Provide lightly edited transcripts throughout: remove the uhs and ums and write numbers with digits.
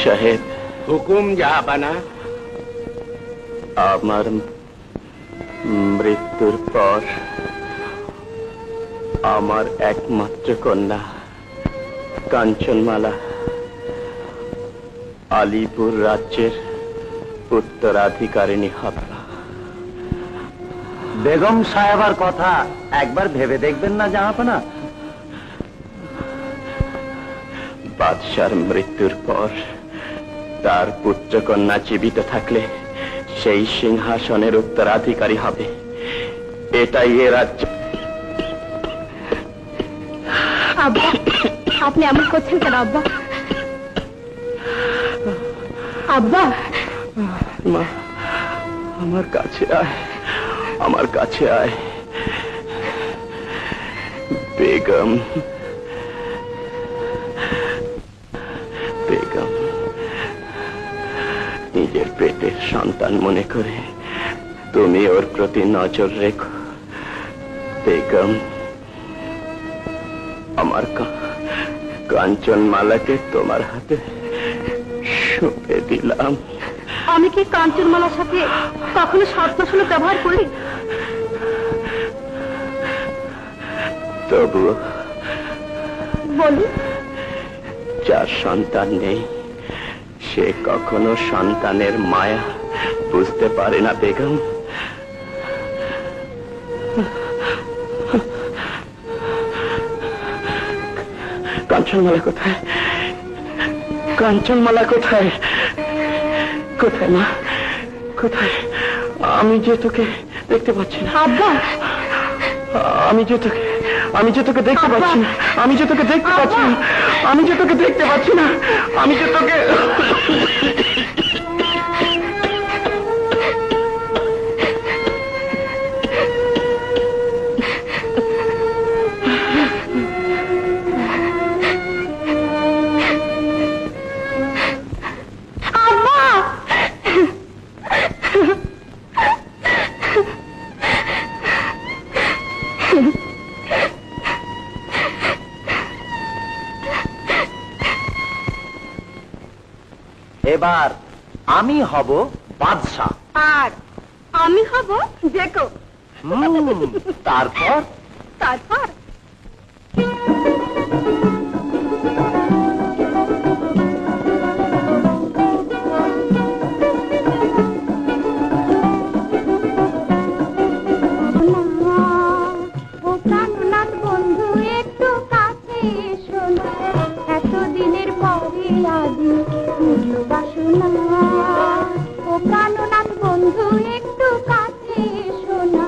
সাহেব। হুকুম জাহাপানা। আমার মৃত্যুর পর আমার একমাত্র কন্যা কাঞ্চনমালা আলিপুর রাজ্যের উত্তরাধিকারিণী হবে। বেগম সাহেবার কথা একবার ভেবে দেখবেন না জাহাপানা? বাদশার মৃত্যুর পর তার পুত্রকন্যা জীবিত থাকলে সেই সিংহাসনের উত্তরাধিকারী হবে। এটাই এ রাজ্য। আব্বা, আপনি এমন করছেন কেন আব্বা? আব্বা, মা, আমার কাছে আয়, আমার কাছে আয়। বেগম, বেগম, নিজের পেটের সন্তান মনে করে তুমি ওর প্রতি নজর রেখো। বেগম, আমার কাঞ্চনমালাকে তোমার হাতে সঁপে দিলাম। আমি কি কাঞ্চনমালার সাথে কখনো সৎভাষণে ব্যবহার করি? তবুও বলি, যার সন্তান নেই সে কখনো সন্তানের মায়া বুঝতে পারে না বেগম। কাঞ্চনমালা কোথায়? কাঞ্চনমালা কোথায়? কোথায় মা, কোথায়? আমি যে তোকে দেখতে পাচ্ছি না। আব্বা, আমি যে তোকে দেখতে পাচ্ছি না। আমি যে তোকে দেখতে পাচ্ছি না। আমি যে তোকে দেখতে পাচ্ছি না। আমি যে তোকে এবার আমি হব বাদশা আর আমি হব জেকো। তারপর তারপর বন্ধু একটু কাছে এসো না, এতদিনের পরে আজি বাসনা। ও প্রাণনাথ বন্ধু একটু কাছে এসো না।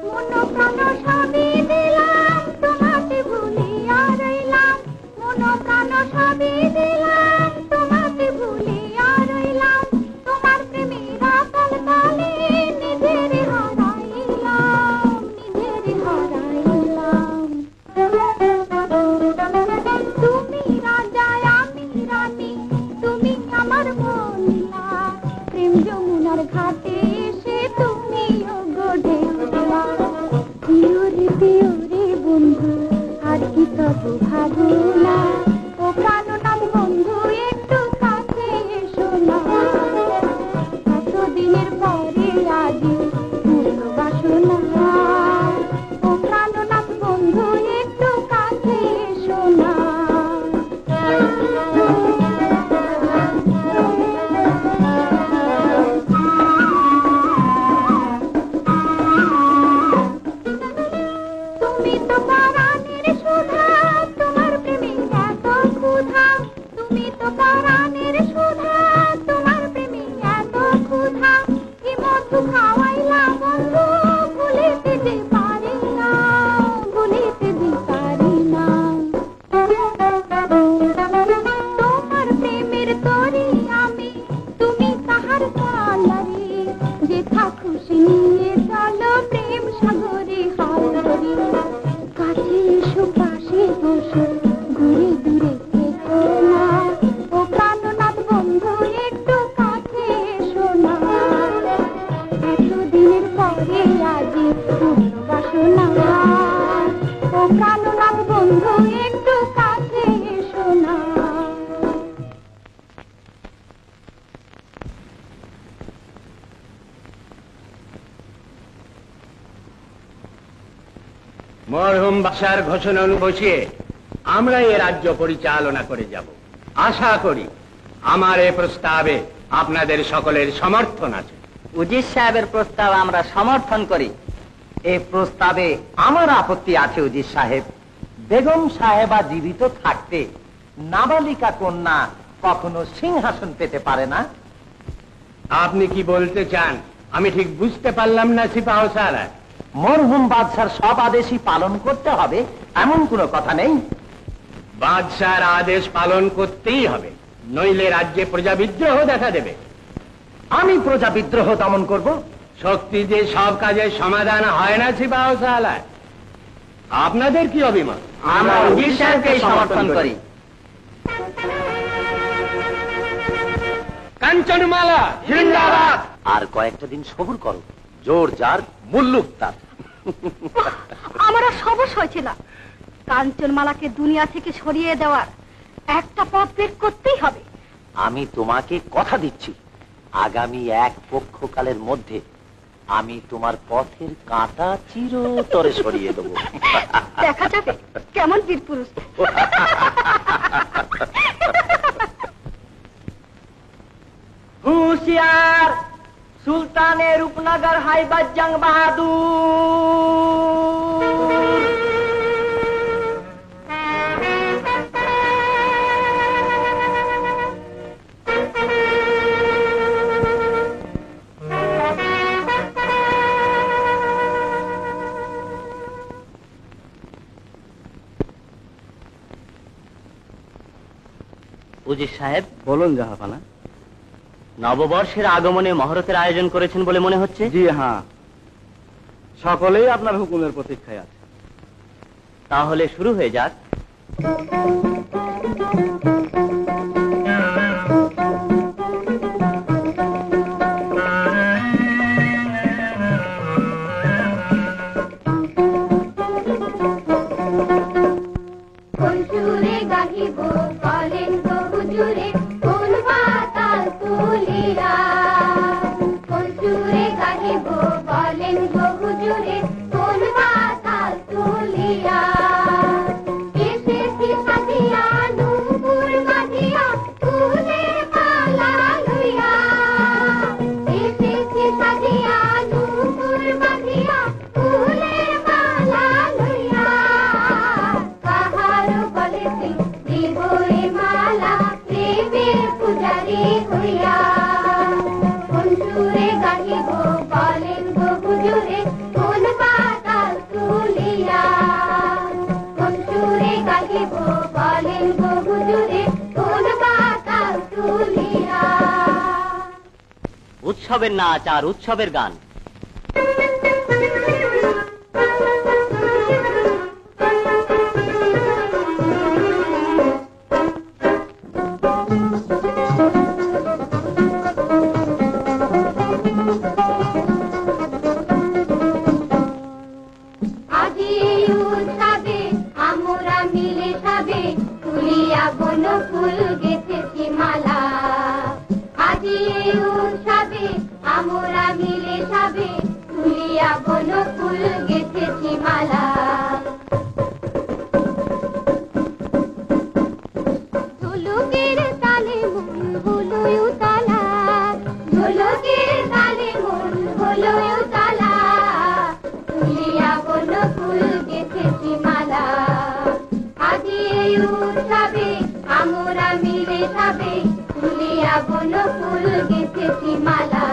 মন প্রাণ সবই দিলাম, তোমাকে ভুলিয়া রইলাম। মন প্রাণ সবই দিলাম, তোমাকে ভুলিয়া রইলাম। তোমার প্রেমের আকাল কালে নিজের হারাইলাম, নিজের হারাইলাম। তুমি রাজা আমি রানী, তুমি আমার মহিলা। প্রেম যমুনার ঘাটে এসে তুমি ঢেউলা। পিওরে পিওরে বন্ধু আর কি তবু ভাবনা। ও প্রাণনাথ বন্ধু মরহুম বাসার ঘোষণা বসিয়ে আমরা এ রাজ্য পরিচালনা করে যাব। আশা করি আমার এ প্রস্তাবে আপনাদের সকলের সমর্থন আছে। উজির সাহেবের প্রস্তাব আমরা সমর্থন করি। এই প্রস্তাবে আমার আপত্তি আছে উজির সাহেব। বেগম সাহেবা জীবিত থাকতে নাবালিকা কন্যা কখনো সিংহাসন পেতে পারে না। আপনি কি বলতে চান আমি ঠিক বুঝতে পারলাম না সিপাহসালার। মরহুম বাদশার সব আদেশই পালন করতে হবে এমন কোনো কথা নেই। বাদশার আদেশ পালন করতেই হবে, নইলে রাজ্যে প্রজা বিদ্রোহ দেখা দেবে। আমি প্রজা বিদ্রোহ দমন করব। শক্তি যে সব কাজের সমাধান হয় না সিপাহসালার। আপনাদের কি অভিমত? আমরা উজির সাহেবকে সমর্থন করি। কাঞ্চনমালা জিন্দাবাদ। আর কয়েকটা দিন সবুর করো, জোর যার মুল্লুক তার। আমার আর সবস হয়েছে না। কাঞ্চনমালাকে দুনিয়া থেকে সরিয়ে দেওয়ার একটা পথ বের করতেই হবে। আমি তোমাকে কথা দিচ্ছি, আগামী এক পক্ষকালের মধ্যে আমি তোমার পথের কাঁটা চিরতরে সরিয়ে দেবো। দেখা যাবে কেমন বীর পুরুষ। হুঁশিয়ার, সুলতানের রূপনগর হাইবাজ জং বাহাদুর। উজির সাহেব, বলুন জাহাপানা। নববর্ষের আগমনে মহরতের আয়োজন করেছেন বলে মনে হচ্ছে। জি হ্যাঁ, সকলেই আপনার হুকুমের প্রতীক্ষায় আছে। তাহলে শুরু হয়ে যাক। কোন সুরে গাহিব বলেন গো হুজুরে, কোন পাতাল তুলিয়া। কোন সুরে গাহিব বলেন গো হুজুরে, কোন পাতাল তুলিয়া। এসেছি সাজিয়া নূপুর বাঁধিয়া, ফুলের মালা লইয়া। এসেছি সাজিয়া নূপুর বাঁধিয়া, ফুলের মালা লইয়া। কাহারো বলেছি দিব এ মালা, প্রেমের পূজারি হইয়া। কোন সুরে গাহিব বলেন গো হুজুরে, কোন পাতাল তুলিয়া। কোন সুরে গাহিব বলেন গো হুজুরে, কোন পাতাল তুলিয়া। উৎসবের নাচ আর উৎসবের গান। আজি এই উৎসবে আমরা মিলে সবে, তুলিয়া বন ফুল গেথেছি মালা। আজি এই উৎসবে আমরা মিলে সবে, তুলিয়া বন ফুল গেথেছি মালা। ঢোলকের তালে মন হলো উতালা, ঢোলকের তালে মন হলো উতালা। তুলিয়া বন ফুল গেথেছি মালা। আজি এই উৎসবে আমরা মিলে সবে, তুলিয়া বন ফুল গেথেছি মালা।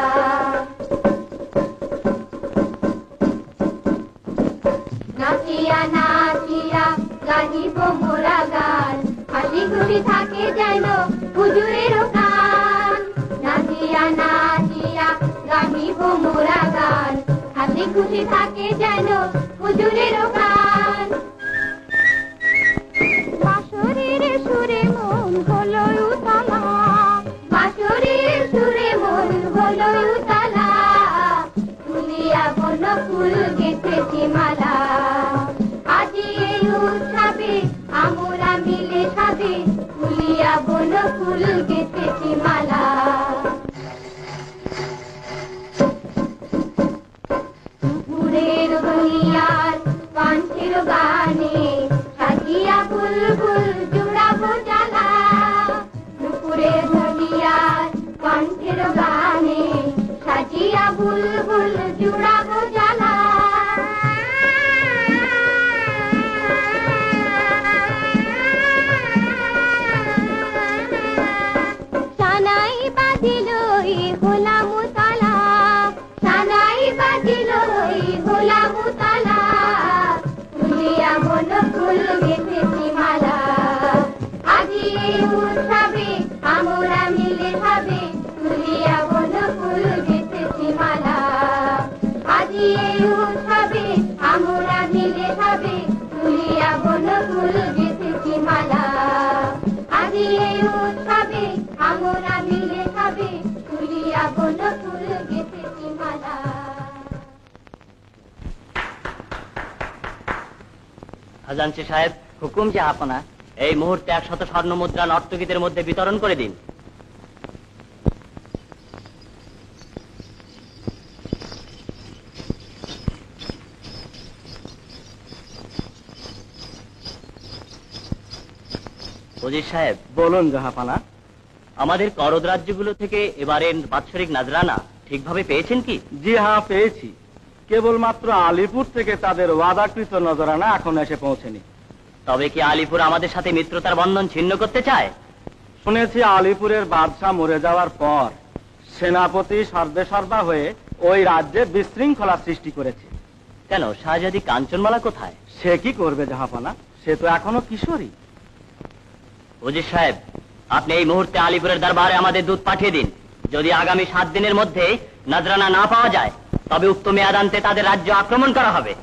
নাচিয়া নাচিয়া গাহিব মোরা গান, হাসি খুশি থাকে যেন হুজুরের গান। নাচিয়া নাচিয়া গাহিব মোরা গান, হাসি খুশি থাকে যেন হুজুরের গান। বাঁশরীর সুরে মন হলো উতালা, বাঁশরীর সুরে মন হলো উতালা। তুলিয়া বন ফুল গেথেছি মালা। আজি এই উৎসবে আমরা মিলে সবে, তুলিয়া বন ফুল গেথেছি মালা। দুপুরের দুনিয়ার পান্থের উৎসবে আমরা মিলে ভাবে তুলিয়া বন ফুল গেঁথেছি মালা আজি এই উৎসবে আমরা মিলে ভাবে তুলিয়া বন ফুল গেঁথেছি মালা আজি এই উৎসবে আমরা মিলে ভাবে তুলিয়া বন ফুল গেঁথেছি মালা। খাজাঞ্চি সাহেব, হুকুম যে আপনা এই মুহূর্তে 100 স্বর্ণ মুদ্রা নর্তকীদের মধ্যে বিতরণ করে দিন। ওজির সাহেব, বলুন জাহাপানা। আমাদের করদ রাজ্যগুলো থেকে এবারের বাৎসরিক নাজরানা ঠিকভাবে পেয়েছেন কি? জি হ্যাঁ, পেয়েছি। কেবলমাত্র আলিপুর থেকে তাদের ওয়াদাকৃত নজরানা এখন এসে পৌঁছেনি। তবে কি আলিপুর আমাদের সাথে মিত্রতার বন্ধন ছিন্ন করতে চায়? শুনেছি আলিপুরের বাদশাহ মরে যাওয়ার পর সেনাপতি সর্বেসর্বা হয়ে ওই রাজ্যে বিশৃঙ্খলা সৃষ্টি করেছে। কেন, শাহজাদি কাঞ্চনমালা কোথায়? সে কি করবে জাহাপানা? সে তো এখনো কিশোরী। ওজির সাহেব, আপনি এই মুহূর্তে আলিপুরের দরবারে আমাদের দূত পাঠিয়ে দিন। যদি আগামী 7 দিনের মধ্যে নজরানা না পাওয়া যায় তবে উক্ত মেয়াদান্তে তাদের রাজ্য আক্রমণ করা হবে।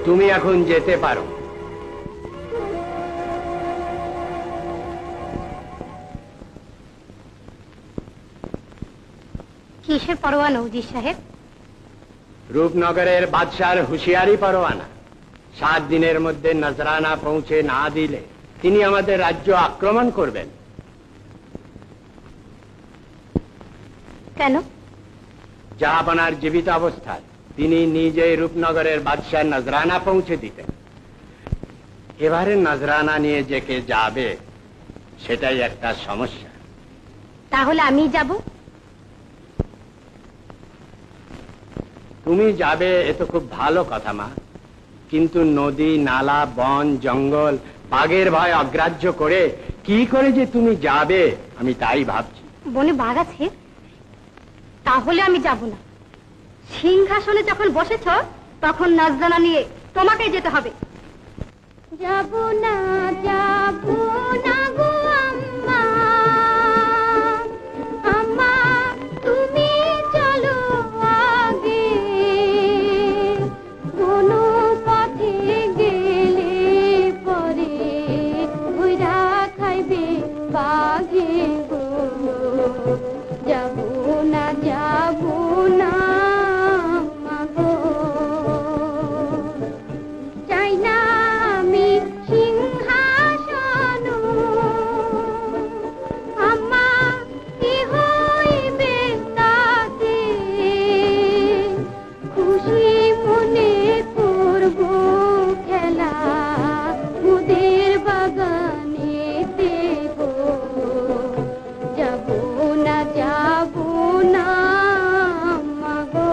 তুমি এখন যেতে পারো। কিসের পরোয়ানা উজির সাহেব? রূপনগরের বাদশার হুঁশিয়ারি পরোয়ানা। 7 দিনের মধ্যে নজরানা পৌঁছে না দিলে তিনি আমাদের রাজ্য আক্রমণ করবেন। কেন? জাহাপানার জীবিত অবস্থায় তিনি নিজেই রূপনগরের বাদশার নজরানা পৌঁছে দিতেন। এবারে নজরানা নিয়ে যে কে যাবে সেটাই একটা সমস্যা। তাহলে আমি যাব? তুমি যাবে এ তো খুব ভালো কথা মা, কিন্তু নদী নালা বন জঙ্গল বাঘের ভয় অগ্রাহ্য করে কি করে যে তুমি যাবে আমি তাই ভাবছি। বনে বাঘ আছে? তাহলে আমি যাব না। সিংহাসনে যখন বসেছ তখন নজরানা নিয়ে তোমাকেই যেতে হবে। যাব না গো আম্মা, আম্মা তুমি চলো আগে, কোনো পথে গেলে পরে ঘুরা খাইবে বাঘে গো। যাব না আম্মা গো, চাই না আমি সিংহাসন, আম্মা কি হইবে তাতে, খুশি মনে করব খেলা মুদের বাগানেতে গো। যাব না আম্মা গো।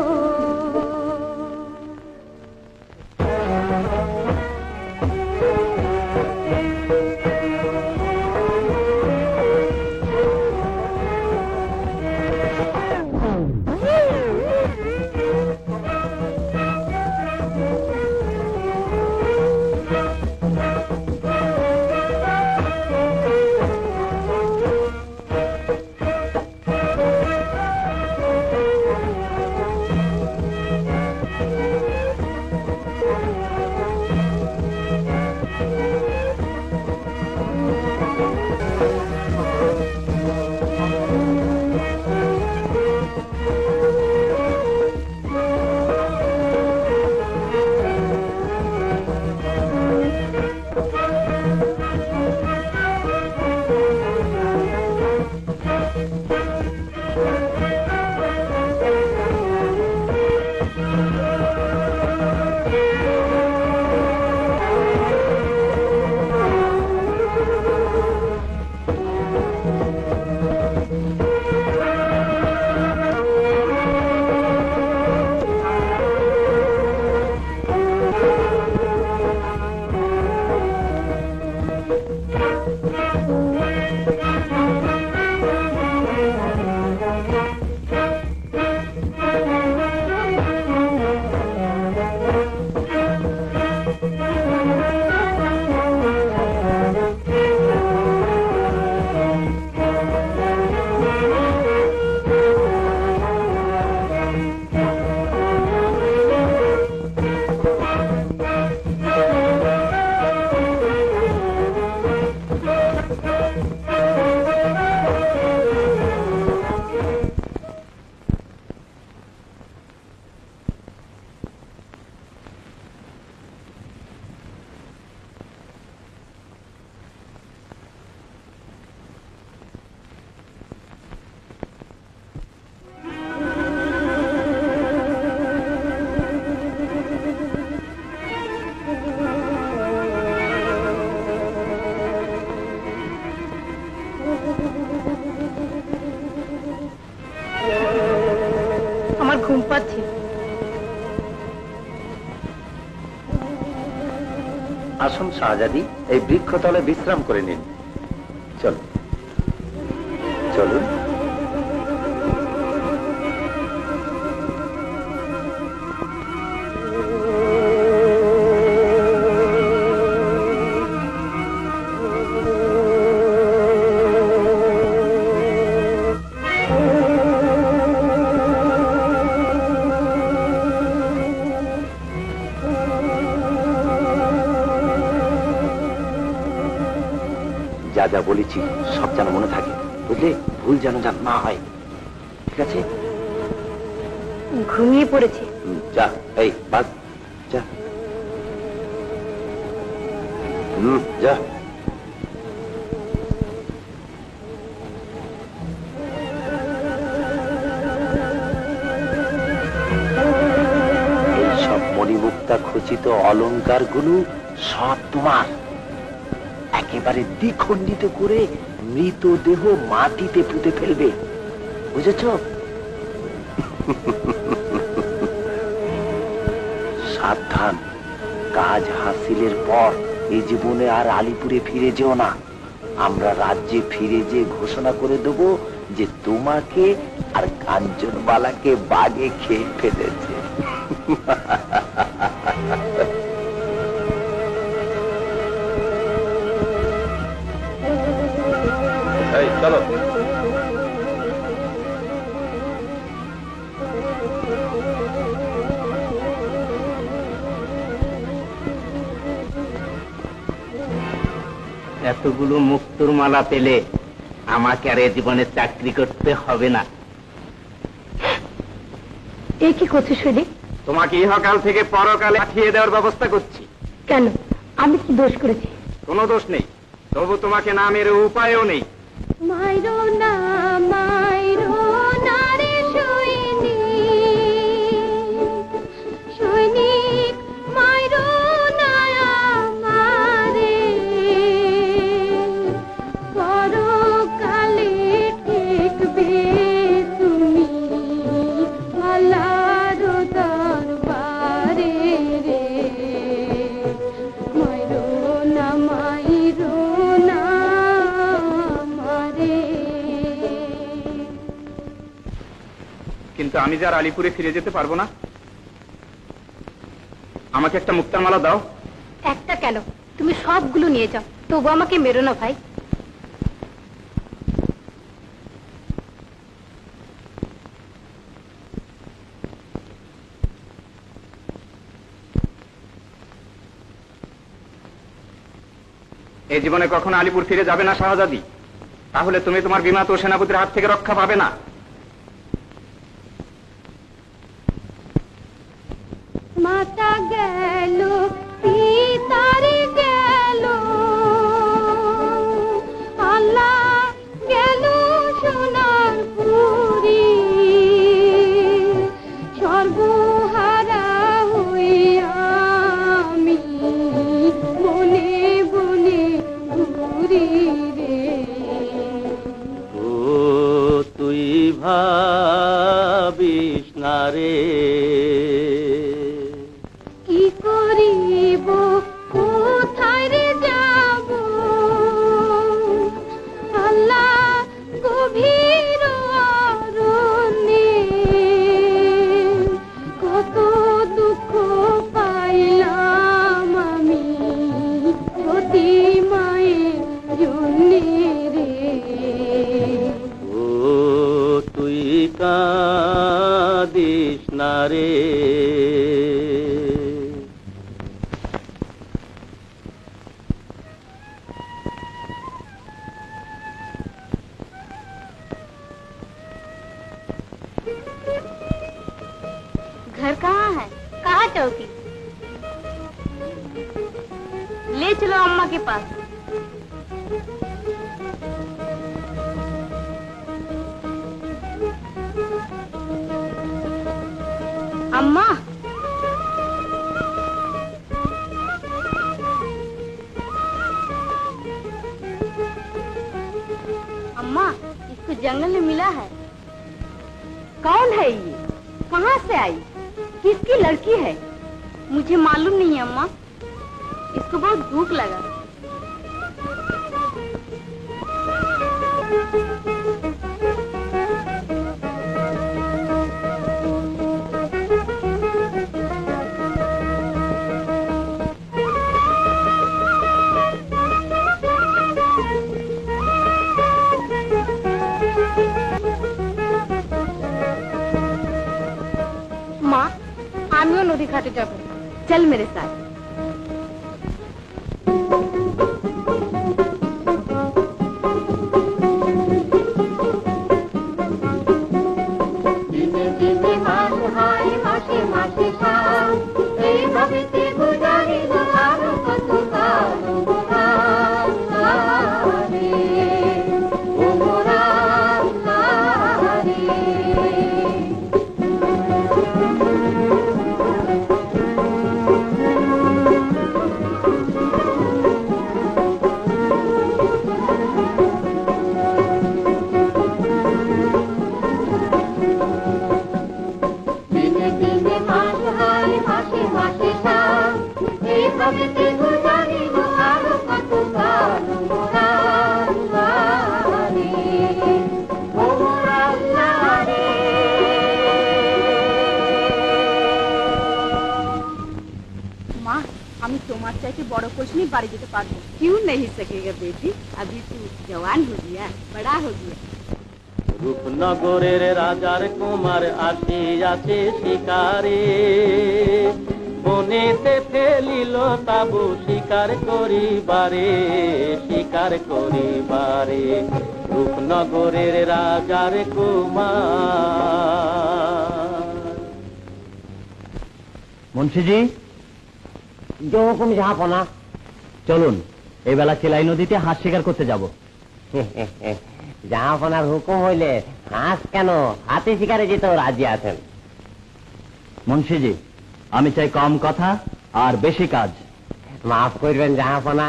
আছে। আসুন শাহজাদি, এই বৃক্ষতলে বিশ্রাম করে নিন। চলুন চলুন। যা যা বলেছি সব যেন মনে থাকে, বুঝলে? ভুল যেন না হয়, ঠিক আছে? ঘুমিয়ে পড়েছে। যা, এই বাস, যা। যা। এইসব মণিমুক্তা খচিত অলংকার গুলো সব তোমার। একেবারে দ্বিখণ্ডিত করে মৃতদেহ মাটিতে পুঁতে ফেলবে, বুঝেছ? সাবধান, কাজ হাসিলের পর এই জীবনে আর আলিপুরে ফিরে যেও না। আমরা রাজ্যে ফিরে যে ঘোষণা করে দেব যে তোমাকে আর কাঞ্চনবালাকে বাঘে খেয়ে ফেলেছে। চলো। এতগুলো মুক্তোর মালা পেলে আমাকে আর এ জীবনে চাকরি করতে হবে না। এ কি করছে শৈলী? তোমাকে ইহকাল থেকে পরকালে পাঠিয়ে দেওয়ার ব্যবস্থা করছি। কেন? আমি কি দোষ করেছি? কোনো দোষ নেই, তবু তোমাকে না মেরে উপায়ও নেই। মাইরো না রে সৈনিক, মাইরো না আমারে, পরকালে ঠেকবে তুমি আল্লাহর দরবারে রে। মাইরো না আমারে। কিন্তু আমি যে আর আলিপুরে ফিরে যেতে পারবো না। আমাকে একটা মুক্তার মালা দাও। একটা কেন, তুমি সবগুলো নিয়ে যাও, তবু আমাকে মেরো না ভাই। এই জীবনে কখনো আলিপুর ফিরে যাবে না শাহজাদি, তাহলে তুমি তোমার বিমাত ও সেনাপতির হাত থেকে রক্ষা পাবে না। মাতা গেল, পিতারে গেল, আল্লাহ গেল সোনার পুরী, সর্বহারা হইয়া আমি বনে বনে ঘুরি রে। ও তুই ভাবিস না রে, কি করিব, কোথায় রে যাব, আল্লাহ গভীর অরণ্যে কত দুঃখ পাইলাম আমি সতী মায়ের জন্যে রে। ও তুই কাঁদিস না রে। घर कहाँ है? कहाँ चौकी? ले चलो अम्मा के पास। अम्मा, अम्मा, इसको जंगल में मिला है। कौन है ये? कहाँ से आई? किसकी लड़की है? मुझे मालूम नहीं है अम्मा। इसको बहुत भूख लगा। माँ, आमियों नदी घाटे जाबो, चल मेरे साथ। बड़ो कुछ नहीं बारी जेते पारबो। क्यों नहीं सकेगा बेटी, अभी तू जवान हो गया, बड़ा हो गया। रूपनगरेर राजार कुमार आसियाছে শিকারে, বনেতে ফেলিল তাবু শিকার করিবারে, শিকার করিবারে। रूपनगरेर राजार कुमाর। মুন্সিজি, जो हुकुम जहाँपना। চলুন এই বেলা চেলাই নদীতে হাঁস শিকার করতে যাব। জাহাপনার হুকুম হইলে হাঁস কেন, হাতি শিকারে যেতেও রাজি আছেন। মুন্সিজি, আমি চাই কম কথা আর বেশি কাজ। মাফ করবেন জাহাপনা,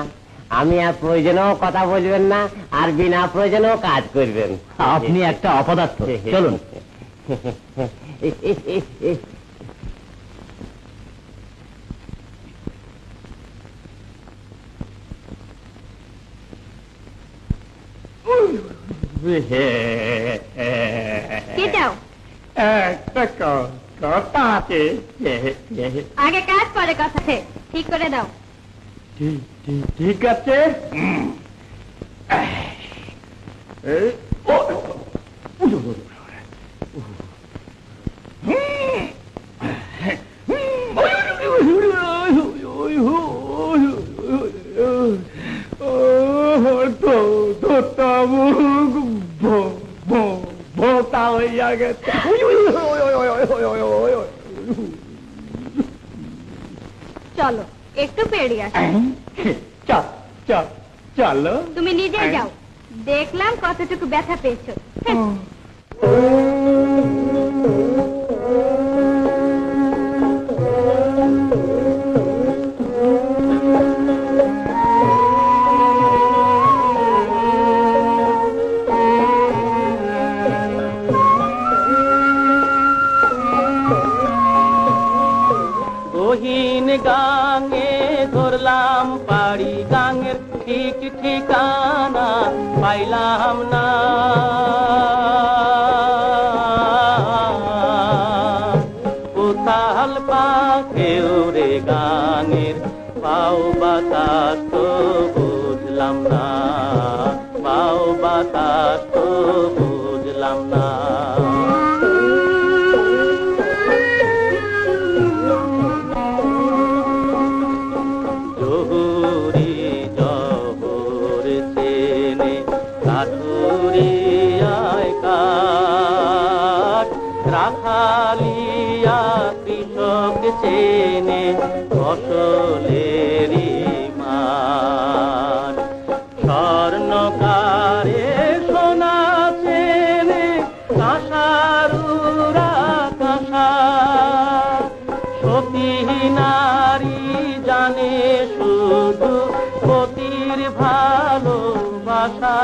আমি আর প্রয়োজনেও কথা বলবেন না, আর বিনা প্রয়োজনেও কাজ করবেন। আপনি একটা অপদার্থ। চলুন। কথা আছে, আগে কাজ পরে কথা, ঠিক করে দাও। ঠিক আছে। ভোতা হইয়া গেছে। চলো একটু পেরিয়ে আসো। চলো। তুমি নিজে যাও, দেখলাম কতটুকু ব্যথা পেয়েছো। গহীন গাঙে ধরলাম পাড়ি, গাঙের ঠিক ঠিকানা পাইলাম না। কোথাল পাখে উড়ে গাঙের পাও বাতাস তো বুঝলাম না, পাও বাতাস তো বুঝলাম না। রাখালিয়া কৃষক চেনে ফসলেরই মান, স্বর্ণকারে সোনা চেনে কাঁসারুরা কাঁসা, সতী নারী জানে শুধু পতির ভালোবাসা।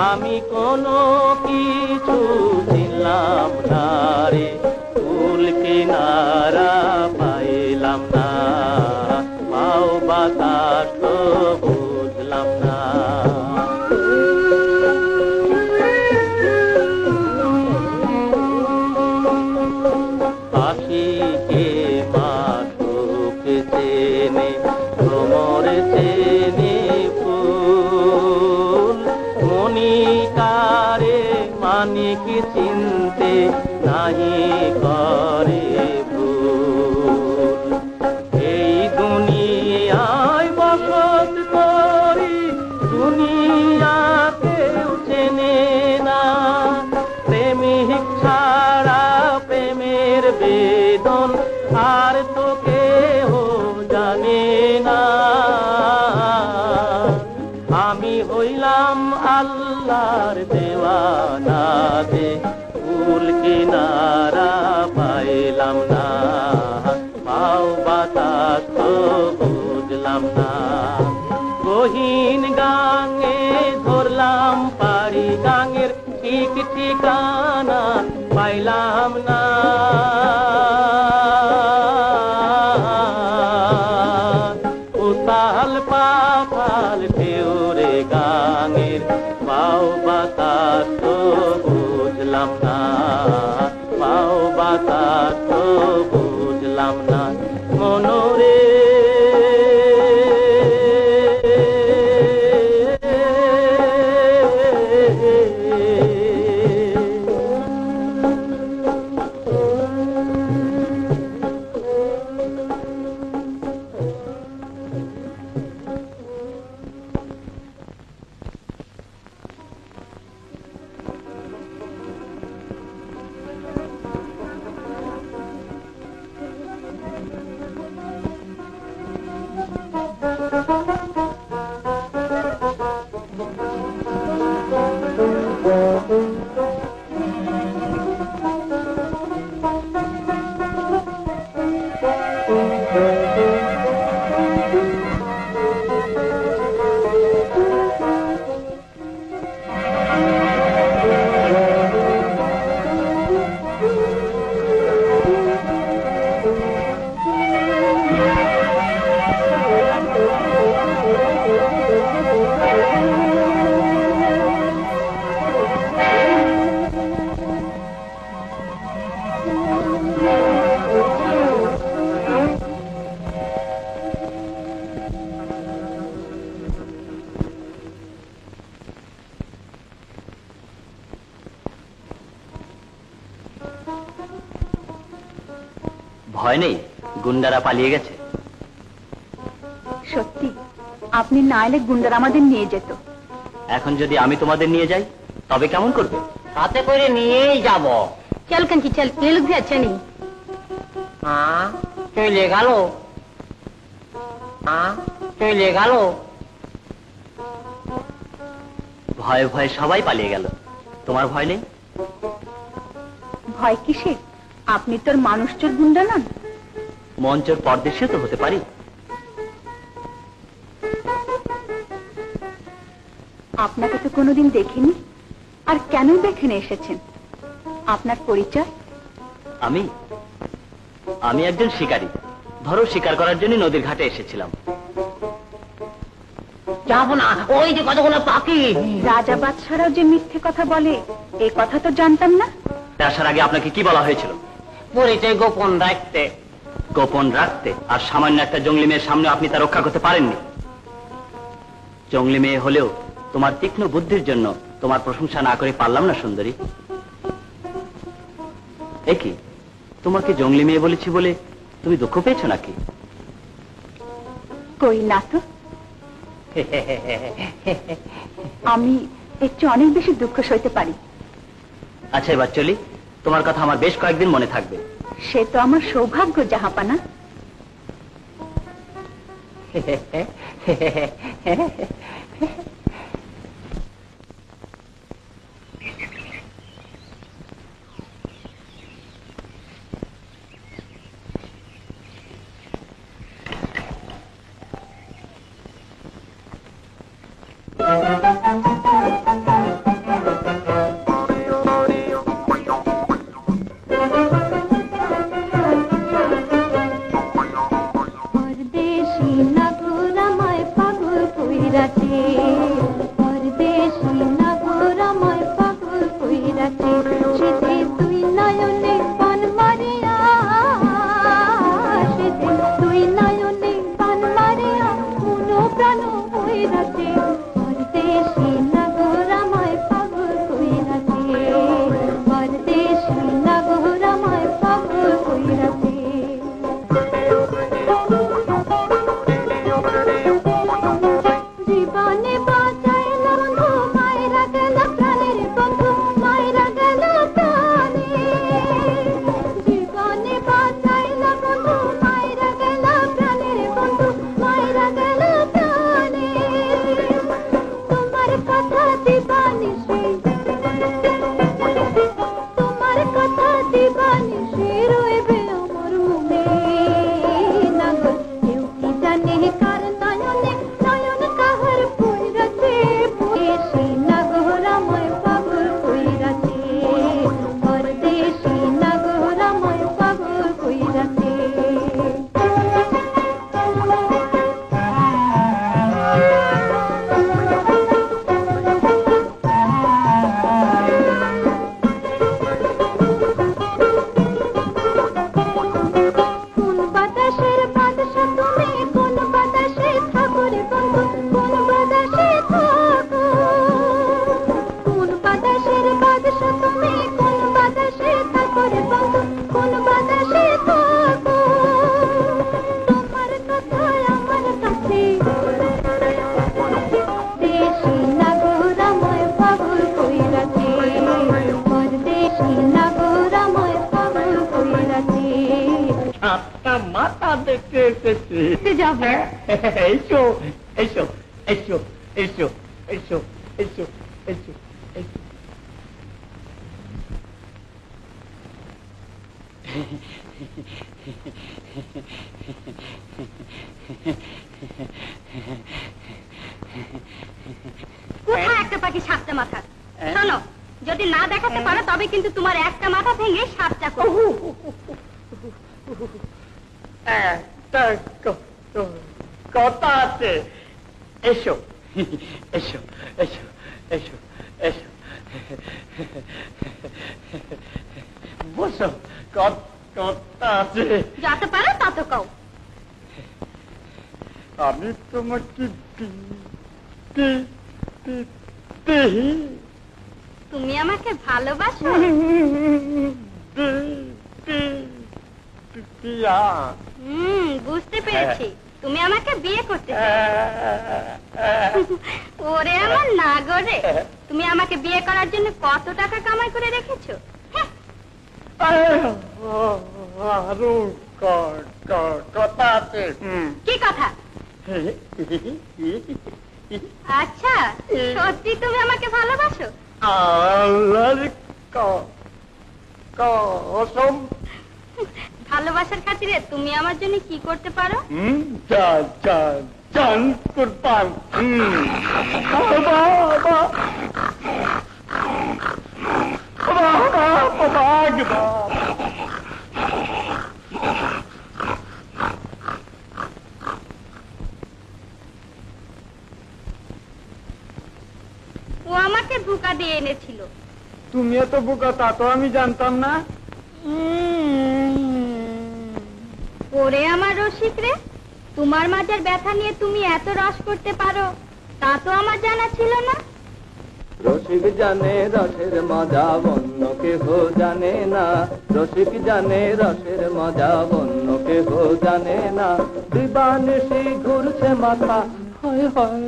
আমি কোনো কিছু পাইলাম না রে, কুল কিনারা পাইলাম না, পাও বাতাস তো বুঝলাম না। আশিকে মাসুক চেনে, ভ্রমর চেনে ফুল, মনিকারে মানিক চিনতে নাহি করে ভুল। এই দুনিয়ায় বসত করি, দুনিয়াকেও চেনে না, প্রেমিক ছাড়া প্রেমের বেদন আর তো কেহ জানে না। আমি হইলাম আল্লাহর দেওয়ানা দে, কুল কিনারা পাইলাম না, পাও বাতাস তো বুঝলাম না। গহীন গাঙে ধরলাম পারি, গাঙের ঠিক ঠিকানা পাইলাম না। উতাল পাতাল ঢেউরে গাঙের, পাও বাতাস তো বুঝলাম না, পাও বাতাস তো বুঝলাম না। মনোরে ভয় নেই, গুন্ডারা পালিয়ে গেছে। সত্যি আপনি না এলে গুন্ডারা আমাদের নিয়ে যেত। এখন যদি আমি তোমাদের নিয়ে যাই তবে কেমন করবে? সাথে করে নিয়েই যাব। चल कंची चल, ये लोग भी अच्छा नहीं। চলে গেল, চলে গেল। ভয়ে ভয়ে সবাই পালিয়ে গেল, তোমার ভয় নেই? ভয় কিসের? আপনি তোর মানুষ চোর গুন্ডা নন। মঞ্চের পরদেশে তো হতে পারি। আপনাকে তো কোনোদিন দেখিনি, আর কেনই দেখেন এসেছেন? আপনার পরিচয়? আমি আমি একজন শিকারী। ধরো শিকার করার জন্য নদীর ঘাটে এসেছিলাম। যাবো না, ওই যে কতগুলো পাখি। রাজা বাদশারাও যে মিথ্যে কথা বলে এই কথা তো জানতাম না। আসার আগে আপনাকে কি বলা হয়েছিল? পরিচয় গোপন রাখতে। গোপন রাখতে? আর সামান্য একটা জঙ্গলি মেয়ের সামনে আপনি তা রক্ষা করতে পারেননি। জঙ্গলি মেয়ে হলেও তোমার তীক্ষ্ণ বুদ্ধির জন্য তোমার প্রশংসা না করে পারলাম না সুন্দরী। একই তোমাকে জঙ্গলি মেয়ে বলেছি বলে তুমি দুঃখ পেয়েছো নাকি? কই না তো, আমি এর চেয়ে অনেক বেশি দুঃখ সইতে পারি। আচ্ছা এবার চলি, তোমার কথা আমার বেশ কয়েকদিন মনে থাকবে। সে তো আমার সৌভাগ্য জাহাপানা। আসতেছি যাবে এসো এসো এসো এসো এসো এসো এসো এসো কোথায় একটা পাখি সাতটা মাথা? শোনো, যদি না দেখাতে পারো তবে কিন্তু তোমার একটা মাথা ভেঙে সাতটা করবো। একটা কথা আছে, এসো এসো এসো এসো এসো বসো, কথা আছে। যত পারো তত কও। আমি তোমাকে তুমি আমাকে ভালোবাসো? বুঝতে পেরেছি, তুমি আমাকে বিয়ে করতে চাও। ওরে আমার নাগরে, তুমি আমাকে বিয়ে করার জন্য কত টাকা কামাই করে রেখেছো? আরো কথা আছে। কি কথা? আচ্ছা, সত্যি তুমি আমাকে ভালোবাসো? আল্লাহর কসম। ভালোবাসার খাতিরে তুমি আমার জন্য কি করতে পারো? জান কুরবান। ও আমাকে ধোঁকা দিয়ে এনেছিল। তুমি এত বোকা তা তো আমি জানতাম না। ওরে আমার রসিক রে, তোমার মাঝের ব্যথা নিয়ে তুমি এত রস করতে পারো তা তো আমার জানা ছিল না। রসিক জানে রসের মজা অন্য কেহ জানে না, রসিক জানে রসের মজা অন্য কেহ জানে না। দিবানিশি ঘুরছে মাথা, হয় হয়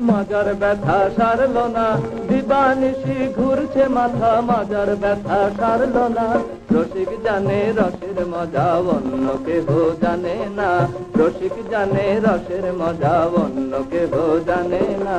মাজার ব্যথা সারল না। দিবানিশি ঘুরছে মাথা, মাজার ব্যথা সারল না। রসিক জানে রসের মজা অন্য কেহ জানে না, রসিক জানে রসের মজা অন্য কেহ জানে না।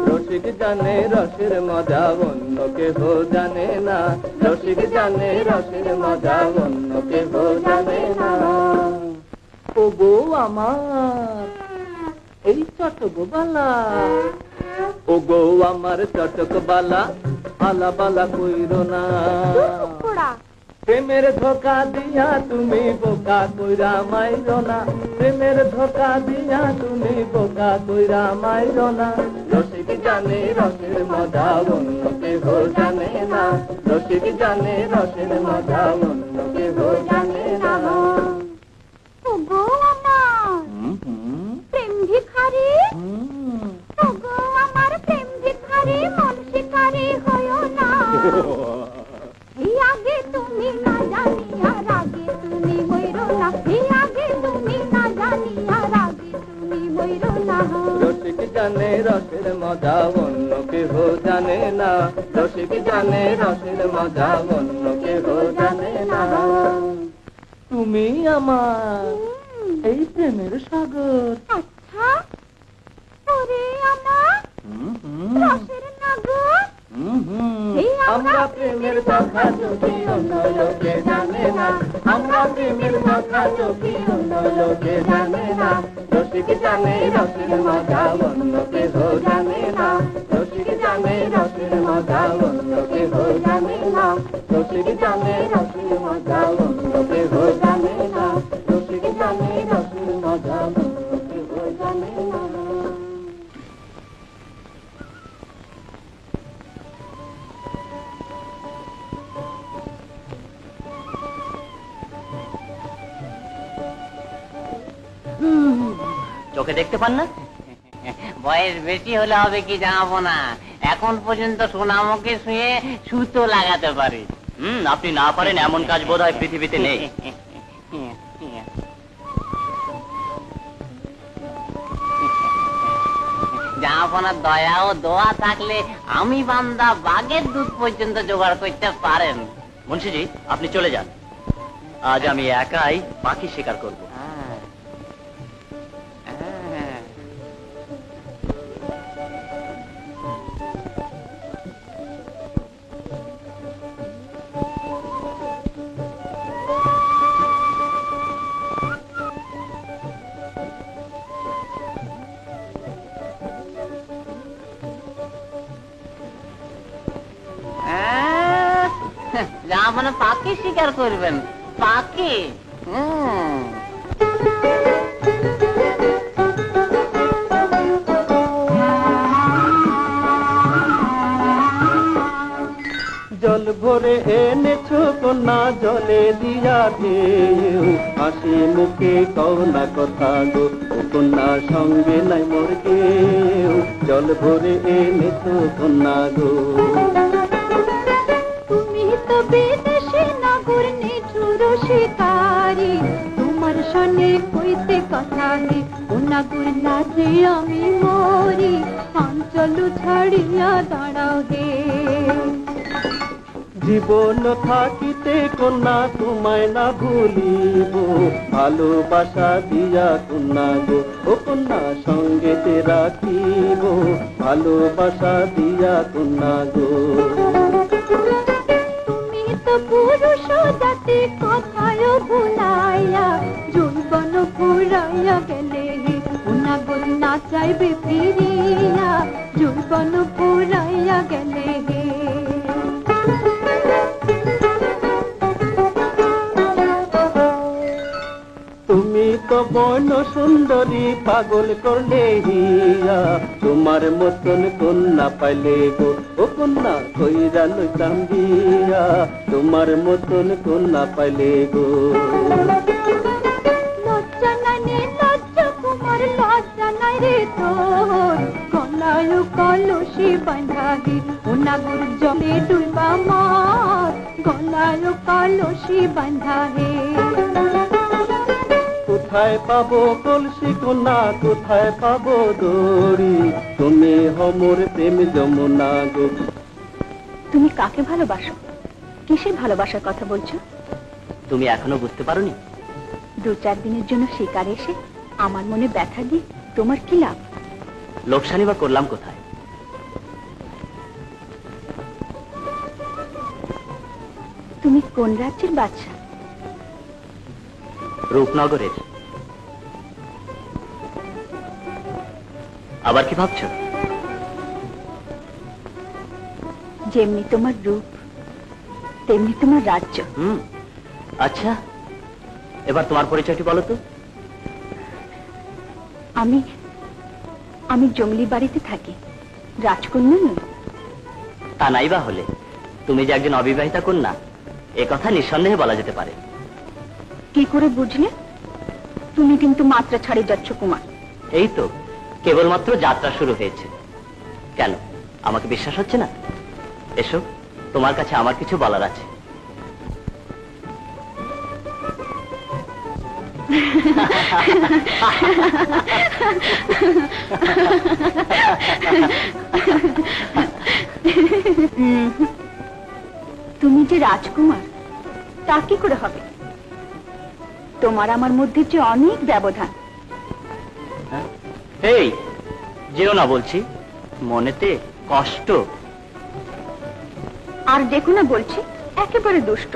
রসিক জানে রসের মজা অন্য কেহ জানে না, রসিক জানে রসের মজা অন্য কেহ জানে না। ও গো আমার এই চটক বালা, ও গো আমার চটক বালা, আলা বালা কইরো না। প্রেমের ধোকা দিয়া তুমি বোকা কইরা মাইরো না, প্রেমের ধোকা দিয়া তুমি বোকা কইরা মাইরো না। রসিক জানে রসের মজা অন্য কেহ জানে না, রসিক জানে রসের মজা অন্য কেহ জানে না। ও গো আমার প্রেম ভিখারি, ও গো আমার প্রেম ভিখারি, মন শিকারি হয়ো না। এই আগে তুমি না জানিয়া রাগে তুমি হইরো না, এই আগে তুমি না জানিয়া রাগে তুমি হইরো না। রসিক জানে রসের মজা অন্য কেহ জানে না, রসিক জানে রসের মজা অন্য কেহ জানে না। তুমি আমার এই প্রেমের সাগর। আচ্ছা, ওরে আমার রসের নাগর। আমরা প্রেমের কথা যদি অন্য লোকে জানে না, আমরা প্রেমের কথা যদি অন্য লোকে জানে না। রসিক জানে রসের মজা অন্য কেহ জানে না, রসিক জানে রসের মজা অন্য কেহ জানে না, রসিক জানে রসের মজা অন্য কেহ জানে না, রসিক জানে রসের মজা অন্য কেহ জানে না। চোখে দেখতে পান না? বয়স বেশি হলে হবে কি জানাবো না, এখন পর্যন্ত সোনামুখে শুয়ে সুতো লাগাতে পারি। আপনি না পারেন এমন কাজ বোধহয় পৃথিবীতে নেই। জাহাপনার দয়া ও দোয়া থাকলে আমি বান্দা বাঘের দুধ পর্যন্ত জোগাড় করতে পারেন। মুন্সিজি, আপনি চলে যান। আজ আমি একাই পাখি শিকার করব। জাহাপনা পাখি শিকার করবেন? পাখি? জল ভরে এনেছো কন্যা, জলে দিয়া দেও, হাসি মুখে কও না কথা গো, ও কন্যা সঙ্গে নাই মোর কেউ। জল ভরে এনেছো কন্যা গো। তুমি তো বিদেশে নাগর নিঠুর শিকারি, তোমার সনে কইতে কথা হে, ও নাগর লাজে আমি মরি, অঞ্চল ছাড়িয়া দাঁড়াও হে। জীবন থাকিতে কন্যা তোমায় না ভুলিব, ভালোবাসা দিয়া কন্যা গো, ও কন্যা সঙ্গেতে রাখিব, ভালোবাসা দিয়া কন্যা গো। তুমি তো পুরুষ জাতি কথায় ভুলাইয়া, যৌবন ফুরাইয়া গেলে হে, ও নাগর না চাইবে ফিরিয়া, যৌবন ফুরাইয়া গেলে হে। তুমি তো বর্ণ সুন্দরী, পাগল করলে হিয়া, তোমার মতন কন্যা পাইলে গো, ও কন্যা কইরা লইতাম দিয়া, তোমার মতন কন্যা পাইলে গো। লজ্জা নাই রে লজ্জা কুমার, লজ্জা নাই রে তোর, গলায় কলসি বাঁধা হে, ও নাগর জলে ডুবা মার, গলায় কলসি বাঁধা হে। কোথায় পাবো কলসি কন্যা, কোথায় পাবো দড়ি, তুমি হমর প্রেম যমুনা গো। তুমি কাকে ভালোবাসো? কিসের ভালোবাসার কথা বলছো? তুমি এখনো বুঝতে পারোনি? 2-4 দিনের জন্য শিকারে এসে আমার মনে ব্যথা দিয়ে তোমার কি লাভ? লোকসানি বা করলাম কোথায়? তুমি কোন রাজ্যের বাদশা? রূপনগরের। আবার কি ভাবছো? যেমনি তোমার রূপ তেমনি তোমার রাজ্য। আচ্ছা, এবার তোমার পরিচয়টি বলো তো। আমি আমি জঙ্গলি বাড়িতে থাকি, রাজকন্যা নই। তা নাই বা হলে তুমি যে একজন অবিবাহিতা কন্যা, এ কথা নিঃসন্দেহে বলা যেতে পারে। কি করে বুঝলে? তুমি কিন্তু মাত্রা ছাড়িয়ে যাচ্ছ কুমার। এই তো কেবলমাত্র যাত্রা শুরু হয়েছে। কেন, আমাকে বিশ্বাস হচ্ছে না? এসো, তোমার কাছে আমার কিছু বলার আছে। তুমি যে রাজকুমার তা কি করে হবে? তোমার আমার মধ্যে যে অনেক ব্যবধান। এই যেও না বলছি, মনেতে কষ্ট। আর দেখো না বলছি, একেবারে দুষ্ট।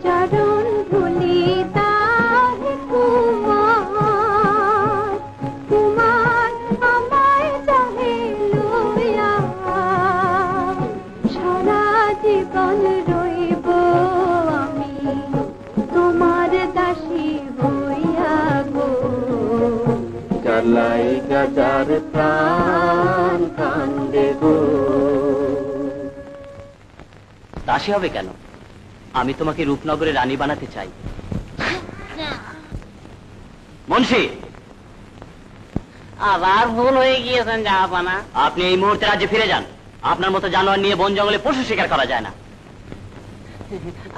চরণ ধুলি তাহে কুমার, কুমার আমায় চাহে লইয়া, সারা জীবন রইব আমি তোমার দাসী হইয়া গো। জ্বালাই গাজার প্রাণ কান্দে গো। দাসী হবে কেন? আমি তোমাকে রূপনগরে রানী বানাতে চাই। মুন্সি, আবার ভুল হয়ে গিয়েছেন জাহাপানা। আপনি এই মুহূর্তে রাজ্যে ফিরে যান। আপনার মতো জানোয়ার নিয়ে বন জঙ্গলে পশু শিকার করা যায় না।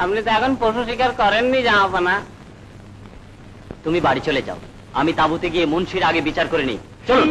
আপনি তো এখন পশু শিকার করেননি জাহাপানা। তুমি বাড়ি চলে যাও, আমি তাঁবুতে গিয়ে মুন্সির আগে বিচার করে নিই। চলুন।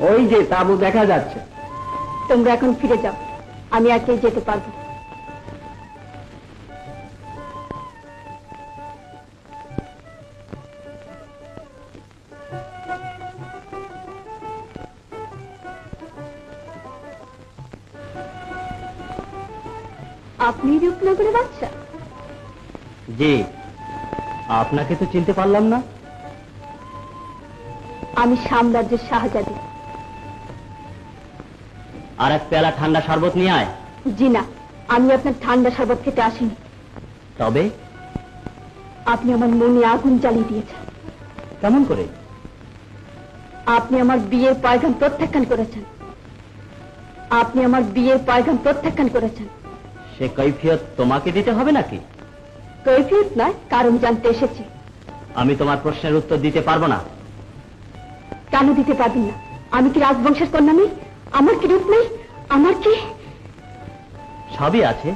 ওই যে তাঁবু দেখা যাচ্ছে। তোমরা এখন ফিরে যাও, আমি আর কে যেতে পারবো। আপনি রূপনগরের বাদশা? জি, আপনাকে তো চিনতে পারলাম না। আমি সাম্রাজ্যের শাহজাদি। আর এক পেয়ালা ঠান্ডা শরবত নিয়ে আয়। জি না, আমি আপনার ঠান্ডা শরবত খেতে আসিনি। তবে আপনি আমার মনে আগুন জ্বালিয়ে দিয়েছেন। কেমন করে? আপনি আমার বিয়ের পয়গাম প্রত্যাখ্যান করেছেন। আপনি আমার বিয়ের পয়গাম প্রত্যাখ্যান করেছেন। সে কৈফিয়ত তোমাকে দিতে হবে নাকি? কৈফিয়ত নয়, কারণ জানতে এসেছি। আমি তোমার প্রশ্নের উত্তর দিতে পারবো না। কেন দিতে পারবেন না? আমি কি রাজবংশের কন্যা নই? আমার কি রূপ নেই? আমার কি? সবই আছে,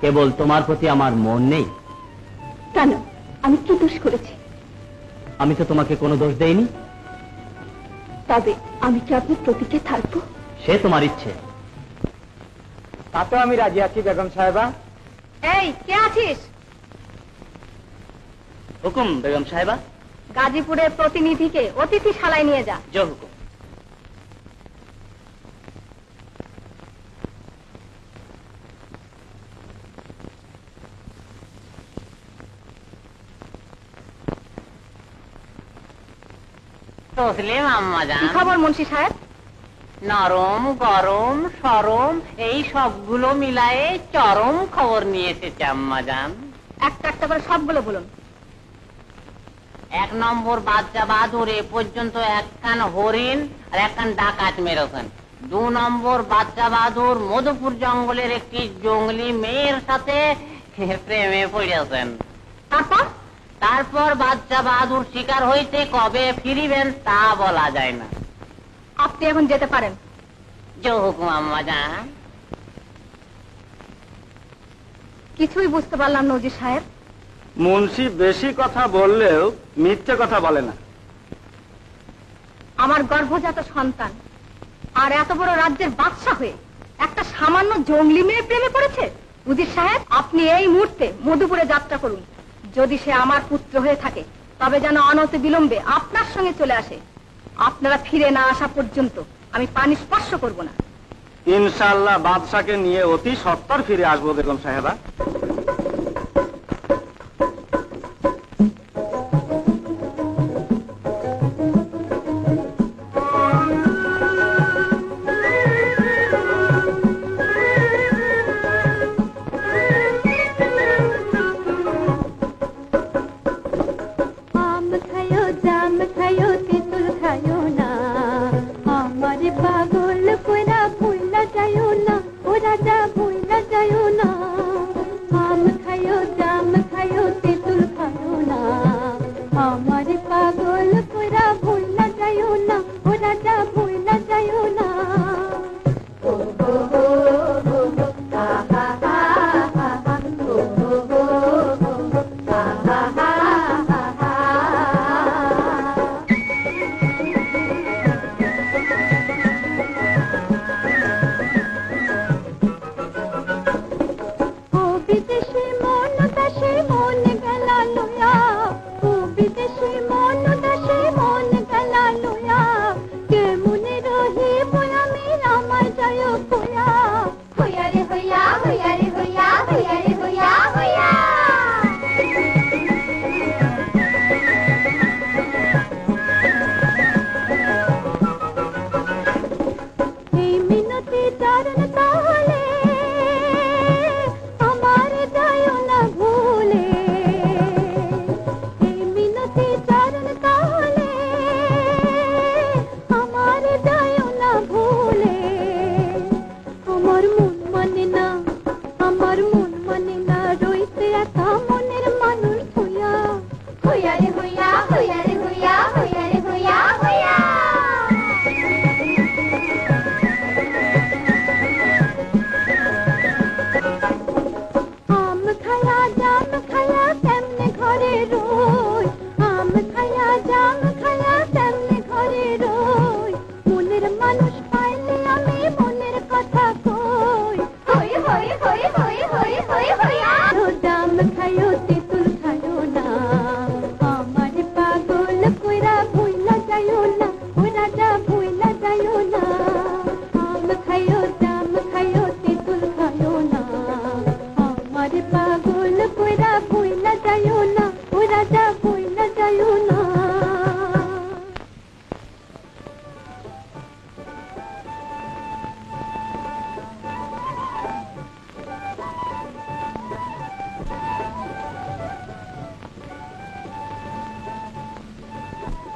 কেবল তোমার প্রতি আমার মন নেই। কেন? আমি কি দোষ করেছি? আমি তো তোমাকে কোনো দোষ দেইনি। তবে আমি কি আপনার প্রতীকে থাকবো? সে তোমার ইচ্ছে। তাতে আমি রাজি আছি বেগম সাহেবা। এই, কে আছিস? হুকুম বেগম সাহেবা। গাজীপুরের প্রতিনিধিকে অতিথিশালায় নিয়ে যা। জয় হুকুম। তসলিম আম্মা কি জান, খবর মুন্সি সাহেব? নরম গরম সরম এই সবগুলো মিলায়ে চরম খবর নিয়ে এসেছে আম্মা জান। একটা একটা করে সবগুলো বলুন। 1 নম্বর বাচ্চা বাহাদুর এ পর্যন্ত 1 কান হরিণ আর 1 কান ডাকাত মেরেছেন। 2 নম্বর বাচ্চা বাহাদুর মধুপুর জঙ্গলের একটি জঙ্গলি মেয়ের সাথে প্রেমে পড়েছেন। তারপর তারপর বাচ্চা বাহাদুর শিকার হইতে কবে ফিরিবেন তা বলা যায় না। আপনি এখন যেতে পারেন। জো হুকুম আম্মাজান। কিছুই বুঝতে পারলাম না ওজি সাহেব। মুন্সি বেশি কথা বললেও মিথ্যে কথা বলে না। আমার গর্ভজাত সন্তান আর এত বড় রাজ্যের বাদশা হয়ে একটা সামান্য জঙ্গলি মেয়ে প্রেমে পড়েছে। উজির সাহেব, আপনি এই মুহূর্তে মধুপুরে যাত্রা করুন। যদি সে আমার পুত্র হয়ে থাকে তবে যেন অনতি বিলম্বে আপনার সঙ্গে চলে আসে। আপনারা ফিরে না আসা পর্যন্ত আমি পানি স্পর্শ করব না। ইনশাআল্লাহ বাদশাকে নিয়ে অতি সত্বর ফিরে আসবো বেগম সাহেবা।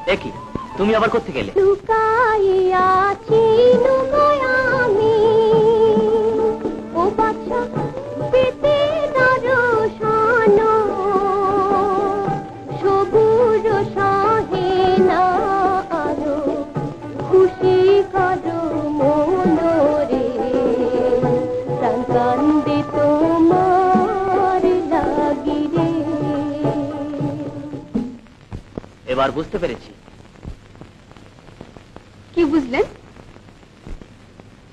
দেখি তুমি আবার করতে গেলে। এবার বুঝতে পেরেছি। কি বুঝলেন?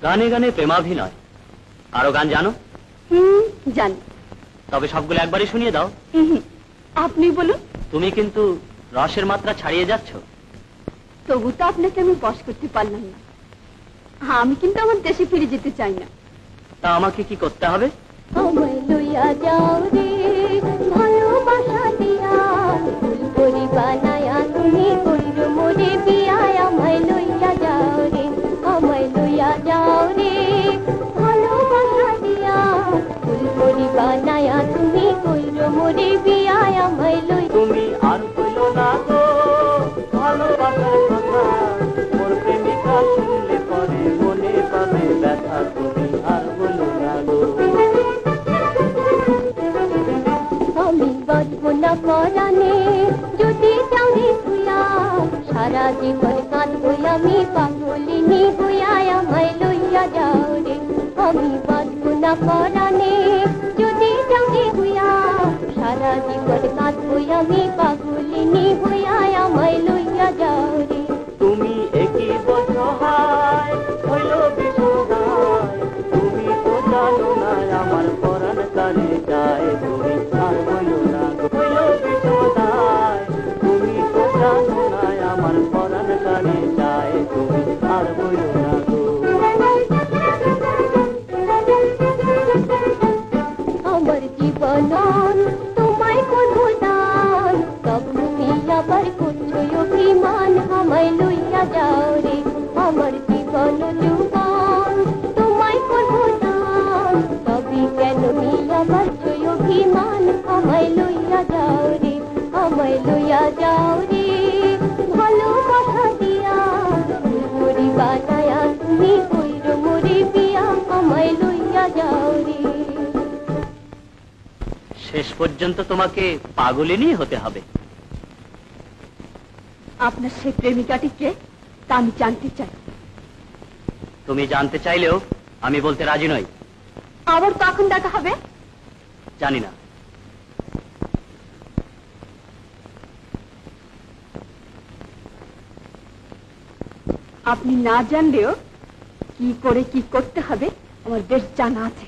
গানে গানে প্রেমাভিনয়। আরো গান জানো? জানি। তবে সবগুলো একবারই শুনিয়ে দাও। আপনি বলুন। তুমি কিন্তু রসের মাত্রা ছাড়িয়ে যাচ্ছ। তবু তো আপনাকে আমি বশ করতে পারলাম না। আমি কিন্তু আমার দেশে ফিরে যেতে চাই না। তা আমাকে কি করতে হবে? আমায় লইয়া যাও রে ভালোবাসা দিয়া, ফুলকড়ি বানায়া তুমি কইরো মোরে বিয়া। আমায় লইয়া যাও রে, আমায় লইয়া যাও রে ভালোবাসা দিয়া, ফুলকড়ি বানায়া তুমি কইরো মোরে বিয়া। আমায় লই তুমি আর কইলো না গো ভালোবাসার কথা, মোর প্রেমিকা শুনলে পরে মনে পাবে ব্যথা। তুমি আর বলো না গো। আমি বাঁচবো না পরাণে যদি যাওরে তুইয়া সারা জীবন কাঁদবই আমি পাগলিনী হইয়া আমায় লইয়া যাও রে আমি বাঁচব না পরাণে যদি যাওরে তুইয়া সারা জীবন কাঁদবই আমি পাগলিনী হইয়া আমায় লইয়া যাও রে তুমি একই বসহায় হইল বিষদায় তুমি তো জানো না আমার পরাণ কানে যায় তুমি আর হইল না হইল বিষদায় তুমি তো জানো না আমার পরাণ কানে যায় তুমি আর হইল না আমার জীবন তোমায় কোন দান তব তুমি আবার করছো অভিমান আমায় লইয়া যাও রে আমার জীবন যৌবন তোমায় কোন দান তবে কেন আবার অভিমান আমায় লইয়া যাও রে আমায় লইয়া যাও রে ভালোবাসা দিয়া ফুলকড়ি বানায়া তুমি কইর মোরে বিয়া আমায় লইয়া যাও রে শেষ পর্যন্ত তোমাকে পাগলিনী হতে হবে। আপনার সেই প্রেমিকাটি কে তা আমি জানতে চাই। তুমি জানতে চাইলেও আমি বলতে রাজি নই। আবার কখন দেখা হবে জানি না। আপনি না জানলেও কি করে কি করতে হবে আমার বেশ জানা আছে।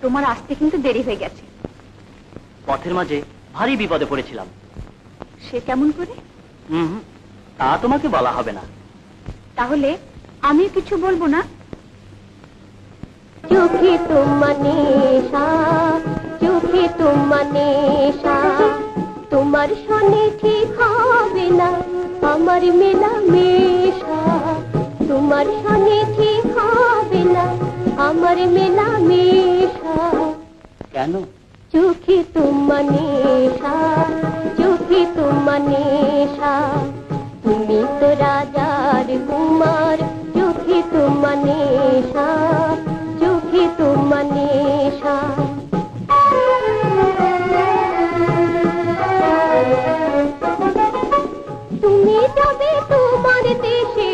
তোমার আসতে কিন্তু দেরি হয়ে গেছে। পথের মাঝে ভারী বিপদে পড়েছিলাম। সে কেমন করে? তা তোমাকে বলা হবে না। তাহলে আমি কিছু বলবো না। চোখে তোমার নেশা চোখে তোমার নেশা তোমার সনে ঠিক হবে না আমার মেলামেশা তোমার সনে ঠিক হবে না আমার মেলামেশা কেন? চোখে তোমার নেশা চোখে তোমার নেশা তুমি তো রাজার কুমার চোখে তোমার নেশা চোখে তোমার নেশা তুমি যাবে তোমার দেশে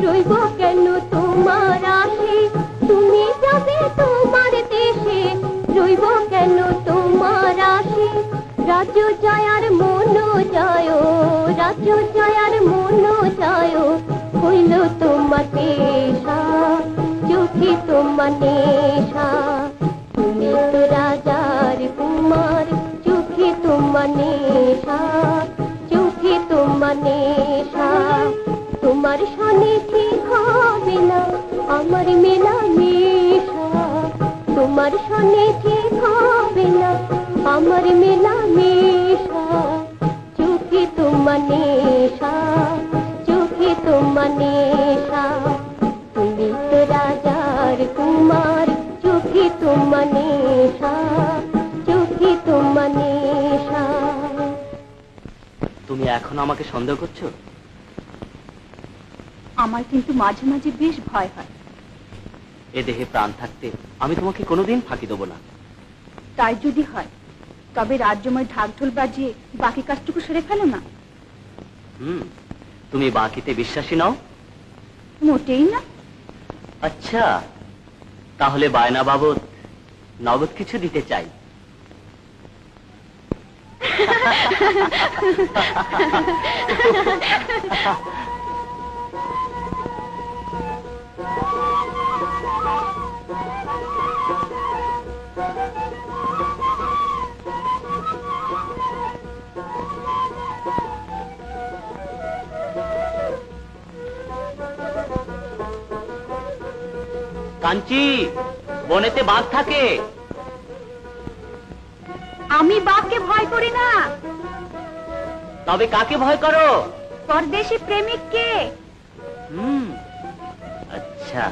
রইব কেন তোমার আশে তুমি যাবে তোমার দেশে রইব কেন তোমার আশে রাজ্য জয়ার মন জয় রাজ্য জয়ার মন জয় হইল তোমার পেশা চোখে তোমার নেশা তুমি তো রাজার কুমার চোখে তোমার নেশা চোখে তোমার নেশা তোমার সনে ঠিক হবে না আমার মেলামেশা তোমার সনে ঠিক হবে না আমার মেলামেশা চোখে তোমার নেশা চোখে তোমার নেশা তুমি তো রাজার কুমার চোখে তোমার নেশা চোখে তোমার নেশা তুমি এখন আমাকে সন্দেহ করছো? আমার কিন্তু মাঝে মাঝে বেশ ভয় হয়। এ দেহে প্রাণ থাকতে আমি তোমাকে কোনোদিন ফাঁকি দেবো না। তাই যদি হয় তবে রাজ্যময় ঢাকঢোল বাজিয়ে বাকি কাজটুকু সেরে ফেলো না। তুমি বাকিতে বিশ্বাসী নও? মোটেই না। আচ্ছা, তাহলে বায়না বাবদ নগদ কিছু দিতে চাই। কাঞ্চি, বনেতে বাঘ থাকে। আমি বাঘকে ভয় করি না। তবে কাকে ভয় করো? পরদেশী প্রেমিককে। আচ্ছা।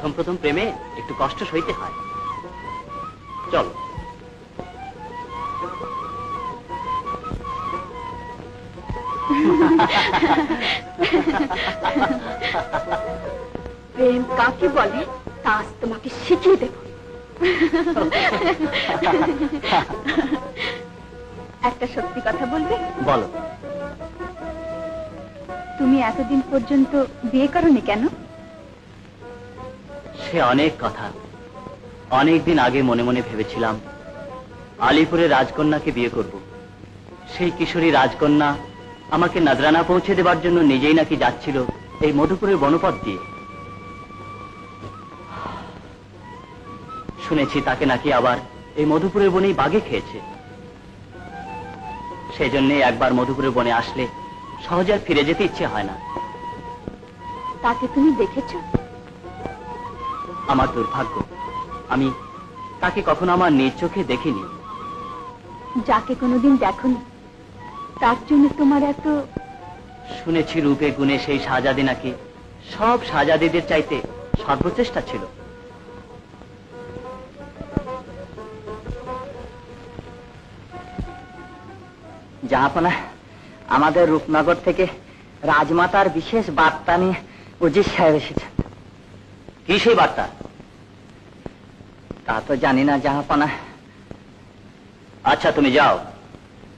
প্রথম প্রথম প্রেমে একটু কষ্ট সইতে হয়। চলো। প্রেম কাকে বলে তা আজ তোমাকে শিখিয়ে দেব। একটা সত্যি কথা বলবে? বলো। তুমি এতদিন পর্যন্ত বিয়ে করোনি কেন? সে অনেক কথা। অনেকদিন আগে মনে মনে ভেবেছিলাম আলিপুরের রাজকন্যাকে বিয়ে করব। সেই কিশোরী রাজকন্যা আমাকে নজরানা পৌঁছে দেবার জন্য নিজেই নাকি যাচ্ছিল এই মধুপুরের বনপথ দিয়ে। শুনেছি তাকে নাকি আবার এই মধুপুরের বনেই বাঘে খেয়েছে। সেই জন্যে একবার মধুপুরের বনে আসলে সহজে আর ফিরে যেতে ইচ্ছে হয় না। তাকে তুমি দেখেছো? আমার দুর্ভাগ্য, আমি তাকে কখনো আমার নিজ চোখে দেখিনি। যাকে কোনোদিন দেখোনি তার জন্য তোমার এত... শুনেছি রূপে গুণে সেই শাহজাদি নাকি সব শাহজাদিদের চাইতে সর্বশ্রেষ্ঠা ছিল। জাহাপনা, আমাদের রূপনগর থেকে রাজমাতার বিশেষ বার্তা নিয়ে উজির সাহেব এসেছেন। কি সেই বার্তা? তা তো জানি না জাহাপনা। আচ্ছা, তুমি যাও।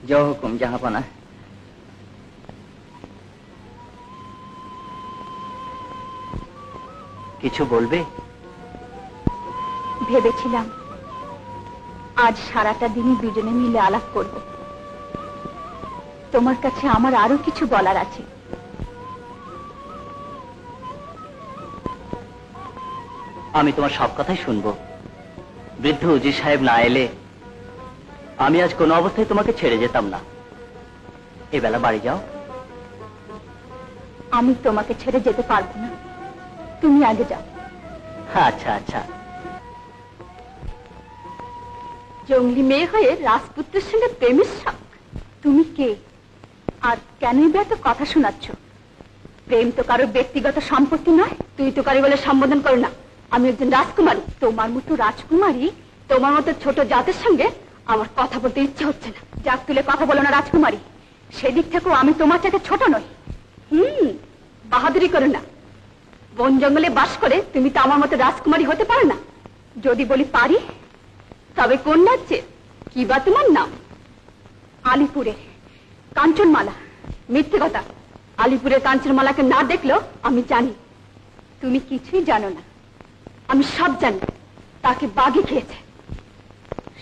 জয় হুকুম জাহাপনা। কিছু বলবে? ভেবেছিলাম আজ সারাটা দিনই দুজনে মিলে আলাপ করব। তোমার কাছে আমার আরো কিছু বলার আছে। আমি তোমার সব কথাই শুনবো। বৃদ্ধ উজির সাহেব না এলে আমি আজ কোনো অবস্থায় তোমাকে ছেড়ে যেতাম না। এবেলা বাড়ি যাও। আমি তোমাকে ছেড়ে যেতে পারবো না, তুমি আগে যাও। আচ্ছা আচ্ছা। জঙ্গলি মেয়ে হয়ে রাজপুত্রের সঙ্গে প্রেমের শখ? তুমি কে আর কেনই বা এত কথা শোনাচ্ছ? প্রেম তো কারো ব্যক্তিগত সম্পত্তি নয়। তুই তো কারি বলে সম্বোধন করো না। আমি একজন রাজকুমারী। তোমার মতো রাজকুমারী, তোমার মতো ছোট জাতের সঙ্গে আমার কথা বলতে ইচ্ছে হচ্ছে না। যাক তুলে কথা বলো না রাজকুমারী। সেদিক থেকেও আমি তোমার চাইতে ছোট নই। বাহাদুরি করো না। বন জঙ্গলে বাস করে তুমি তো আমার মতো রাজকুমারী হতে পারো না। যদি বলি পারি, তবে কোন রাজ্যে? কি বা তোমার নাম? আলিপুরের কাঞ্চনমালা। মিথ্যে কথা। আলিপুরের কাঞ্চনমালাকে না দেখলেও আমি জানি তুমি কিছুই জানো না। আমি সব জানি। তাকে বাঘে খেয়েছে,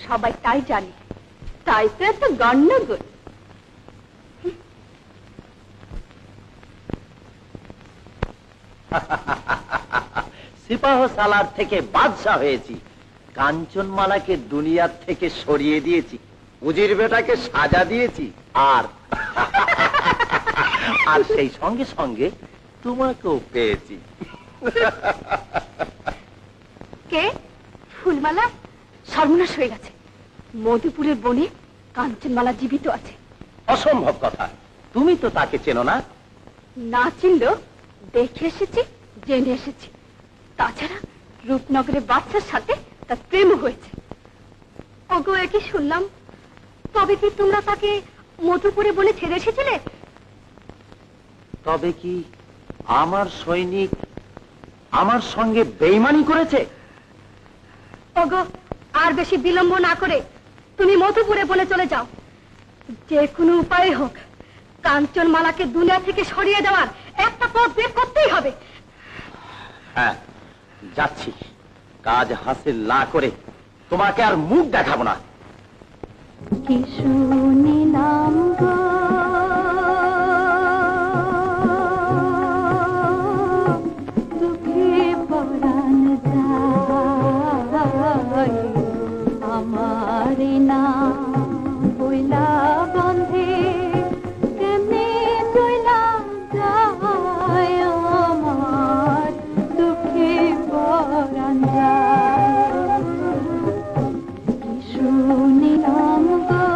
সবাই তাই জানে। তাই তো এত গন্ডগোল। সিপাহ সালার থেকে বাদশা হয়েছি, কাঞ্চনমালাকে দুনিয়ার থেকে সরিয়ে দিয়েছি, উজির বেটাকে সাজা দিয়েছি, আর আর সেই সঙ্গে সঙ্গে তোমাকেও পেয়েছি। কে? ফুলমালা? সর্বনাশ হয়ে গেছে। মধুপুরের বনে কাঞ্চনমালা জীবিত আছে। অসম্ভব কথা। তুমি তো তাকে চেনো না। না চিনলেও দেখে এসেছি, জেনে এসেছি। তাছাড়া রূপনগরের বাচ্চার সাথে তার প্রেম হয়েছে। ওগো, এ কি শুনলাম? তবে কি তোমরা তাকে মধুপুরে বনে ছেড়ে এসেছিলে? তবে কি আমার সৈনিক আমার সঙ্গে বেইমানি করেছে? ওগো, আর বেশি বিলম্ব না করে তুমি মধুপুরে বনে চলে যাও। যে কোনো উপায়ে হোক কাঞ্চনমালাকে দুনিয়া থেকে সরিয়ে দেওয়ার একটা পথ বের করতেই হবে। হ্যাঁ, যাচ্ছি। কাজ হাসিল না করে তোমাকে আর মুখ দেখাবো না। কি শুনিলাম গো দুঃখে পরাণ যায়, আমার না বইলা বন্ধে কেমনে চইলা যায়, আমার দুঃখে পরাণ যায়। কি শুনিলাম গো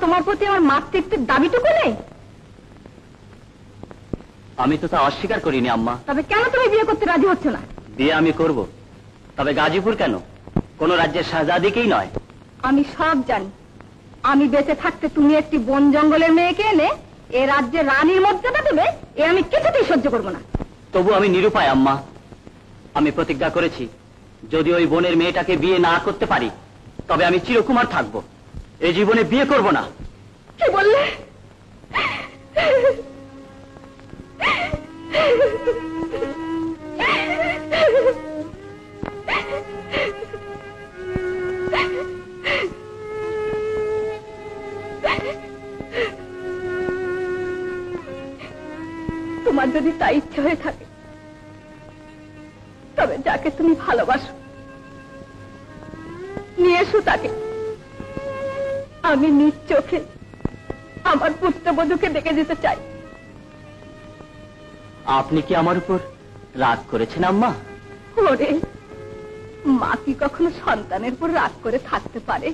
তোমার প্রতি আমার মাতৃত্বের দাবিটুকু নেই? আমি তো তা অস্বীকার করিনি আম্মা। তবে কেন তুমি বিয়ে করতে রাজি হচ্ছ না? বিয়ে আমি করব, তবে গাজীপুর কেন, কোন রাজ্যের শাহজাদিকেই নয়। আমি সব জানি। আমি বেঁচে থাকতে তুমি একটি বন জঙ্গলের মেয়েকে এনে এ রাজ্যে রানীর মর্যাদা দেবে, এ আমি কিছুতেই সহ্য করবো না। তবু আমি নিরুপায় আম্মা। আমি প্রতিজ্ঞা করেছি, যদি ওই বনের মেয়েটাকে বিয়ে না করতে পারি তবে আমি চিরকুমার থাকবো, এই জীবনে বিয়ে করব না। কি বললে? তোমার যদি তাই ইচ্ছে হয়ে থাকে, তবে যাকে তুমি ভালোবাসো নিয়ে এসো তাকে। আমি নিজ চোখে আমার পুত্রবধূকে দেখে যেতে চাই। আপনি কি আমার উপর রাগ করেছেন আম্মা? ওরে, মা কি কখনো সন্তানের উপর রাগ করে থাকতে পারে?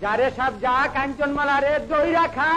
যারে সাপ যা কাঞ্চনমালা রে দইরা খা।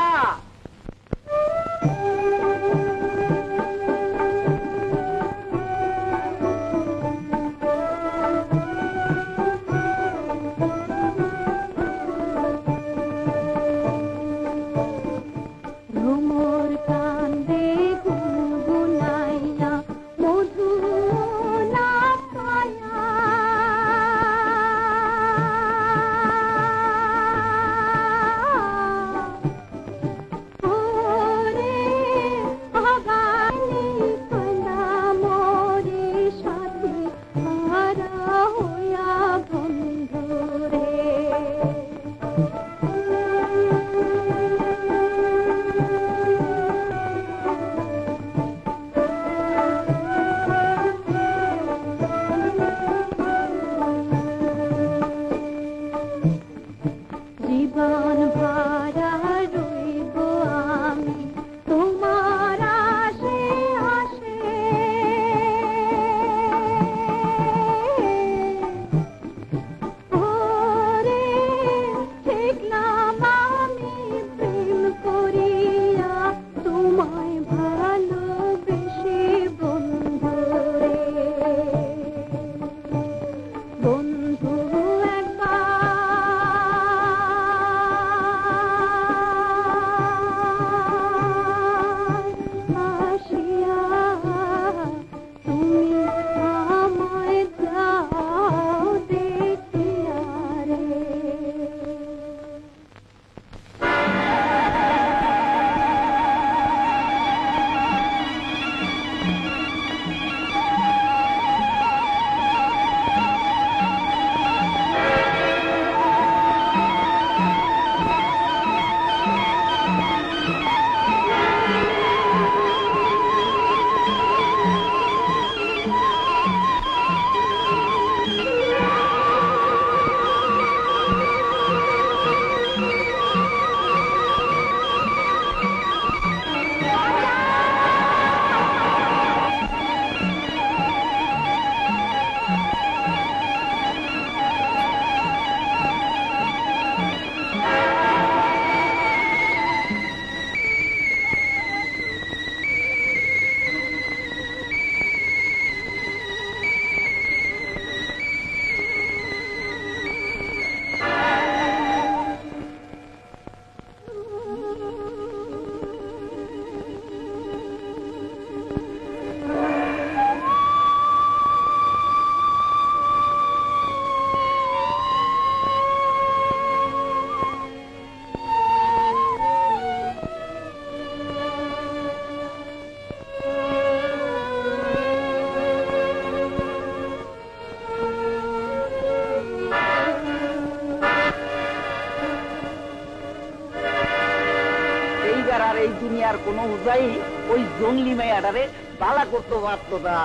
দুনিয়ার কোন উজাই ওই জঙ্গলি মেয়াটারে বালা করতে পারতো না।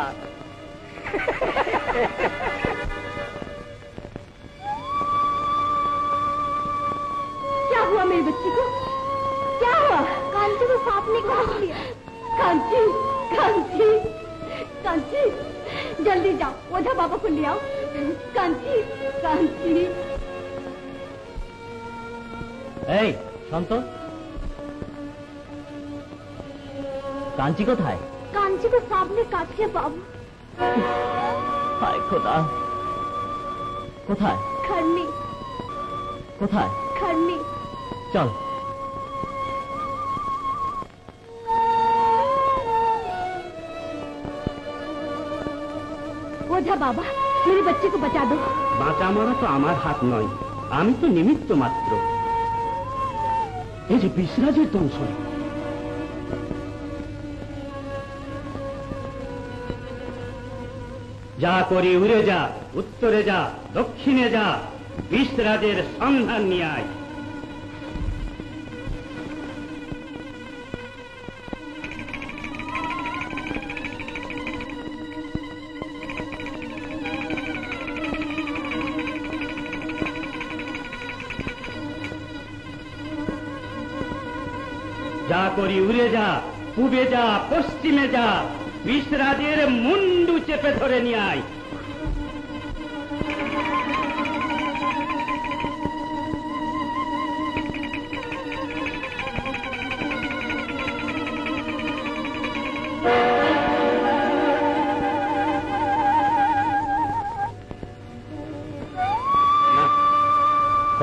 क्या हुआ मेरी बच्ची को? क्या हुआ? कांची को सांप ने काट लिया। कांची, कांची, कांची, जल्दी जाओ ओझा बाबा को ले आओ। कांची, कांची। এই শান্ত, কাঞ্চি কোথায়? कांची को सांप ने काट लिया बाबू। হায় খোদা, কোথায়? खरनी, কোথায়? खरनी। চল। ओझा बाबा मेरी बच्ची को बचा दो। বাঁচা মারা তো আমার হাত নয়, আমি তো নিমিত্ত মাত্র। এই যে বিশ্বরাজের দংশন, যা করি উড়ে যা, উত্তরে যা, দক্ষিণে যা, বিশ্বরাজের সন্ধান নিয়ে আয়। যা করি উড়ে যা, পূবে যা, পশ্চিমে যা, বিশ্বরাজের মুন্ডু চেপে ধরে নিয়ে আয়।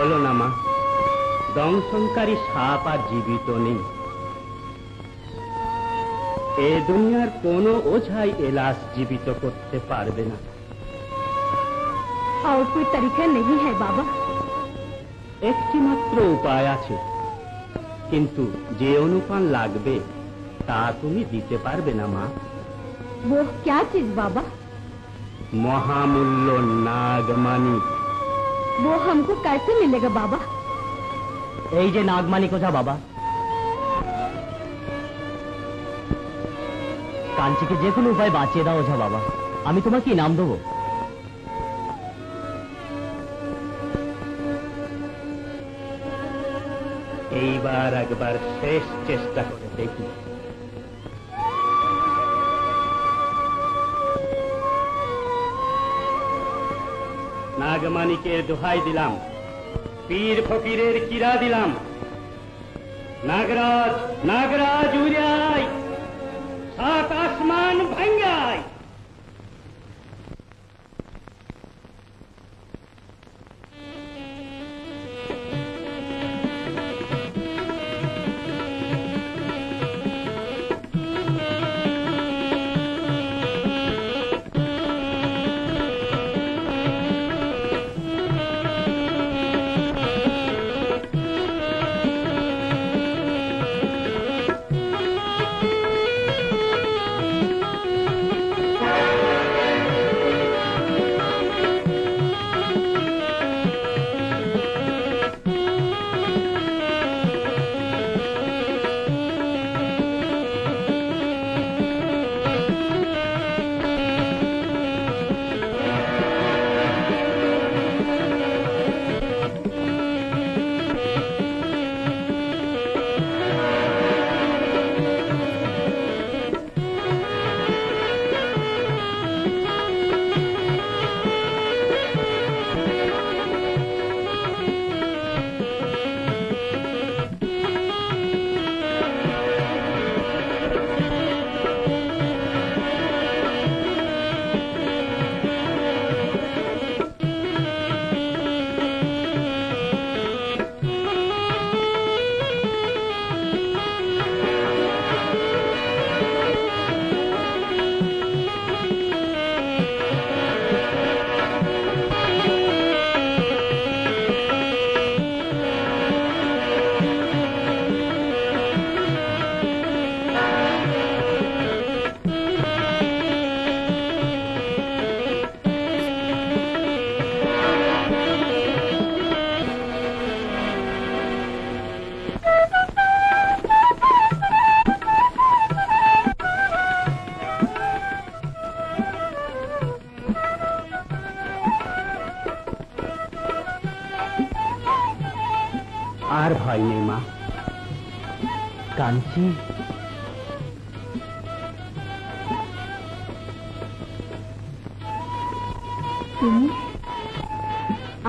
হলো না মা, দংশনকারী সাপ আর জীবিত নেই। এ দুনিয়ার কোনো ওঝাই এ লাশ জীবিত করতে পারবে না। और कोई तरीका नहीं है बाबा? একটি মাত্র উপায় আছে, কিন্তু যে অনুপান লাগবে তা তুমি দিতে পারবে না মা। वो क्या चीज बाबा? মহামূল্য নাগমানি। वो हमको कैसे मिलेगा बाबा? এই যে নাগমানি কোথা বাবা, কাঞ্চিকে যে কোনো উপায় বাঁচিয়ে দাও ওঝা বাবা, আমি তোমাকে ইনাম দেবো। এইবার একবার শেষ চেষ্টা করে দেখি। নাগমানিকে দোহাই দিলাম, পীর ফকিরের কিরা দিলাম। নাগরাজ, নাগরাজ উড়াই, সাত আসমান ভাঙ্গাই। আর ভয় নেই মা। কাঞ্চি,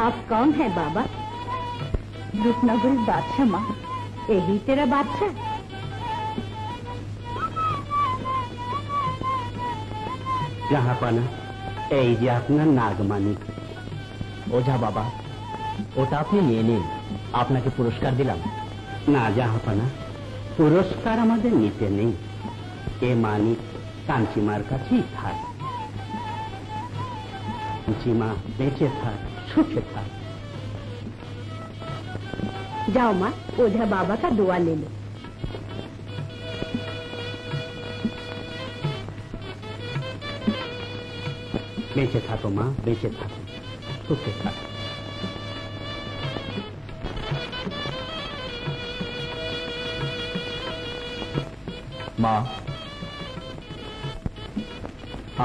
आप कौन है बाबा? रूपनगर बादशाह माँ, यही तेरा बादशाह? জাহাপানা, এই যে আপনার নাগমানি। ওঝা বাবা, ওটা আপনি নিয়ে নিন, আপনাকে পুরস্কার দিলাম। না জাহাপানা, পুরস্কার আমাদের নিতে নেই, এ মানিক কাঞ্চিমার কাছেই থাক। কাঞ্চিমা বেঁচে থাক, সুখে থাক। जाओ माँ, ओझा बाबा का दुआ ले लो। বেঁচে থাকো মা, বেঁচে থাকো, সুখে থাকো। মা,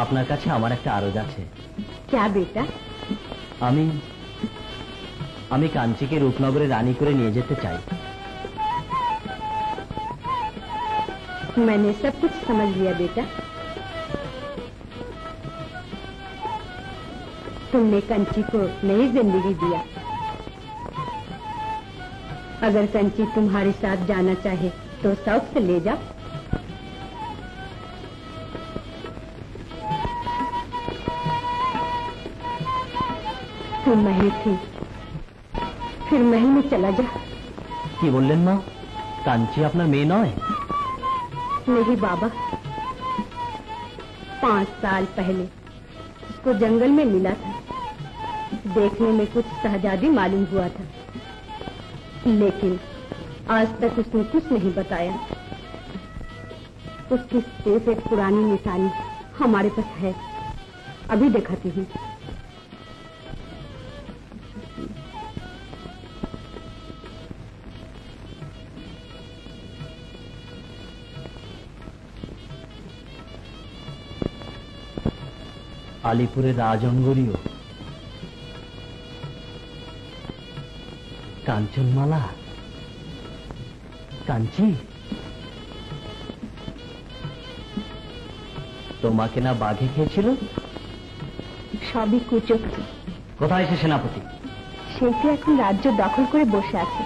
আপনার কাছে আমার একটা আরজ আছে। क्या बेटा? আমি কাঞ্চিকে রূপনগরে রানী করে নিয়ে যেতে চাই। मैंने सब कुछ समझ लिया बेटा। तुमने कंची को नई जिंदगी दिया। अगर कंची तुम्हारे साथ जाना चाहे तो शौक से ले जाओ। तुम नहीं थी फिर महल में चला जा। কি বললেন মা? কাঞ্চি আপনার মেয়ে নয়? नहीं बाबा, 5 साल पहले उसको जंगल में मिला था। देखने में कुछ शहजादी मालूम हुआ था, लेकिन आज तक उसने कुछ नहीं बताया। उसकी सिर्फ एक पुरानी निशानी हमारे पास है, अभी दिखाती हूँ। আলিপুরের রাজঙ্গরীয় কাঞ্চনমালা, কাঞ্চি, তোমাকে না বাঘে খেয়েছিল? সবই কুচক্রী। কোথায় সে সেনাপতি? সে তো এখন রাজ্য দখল করে বসে আছে।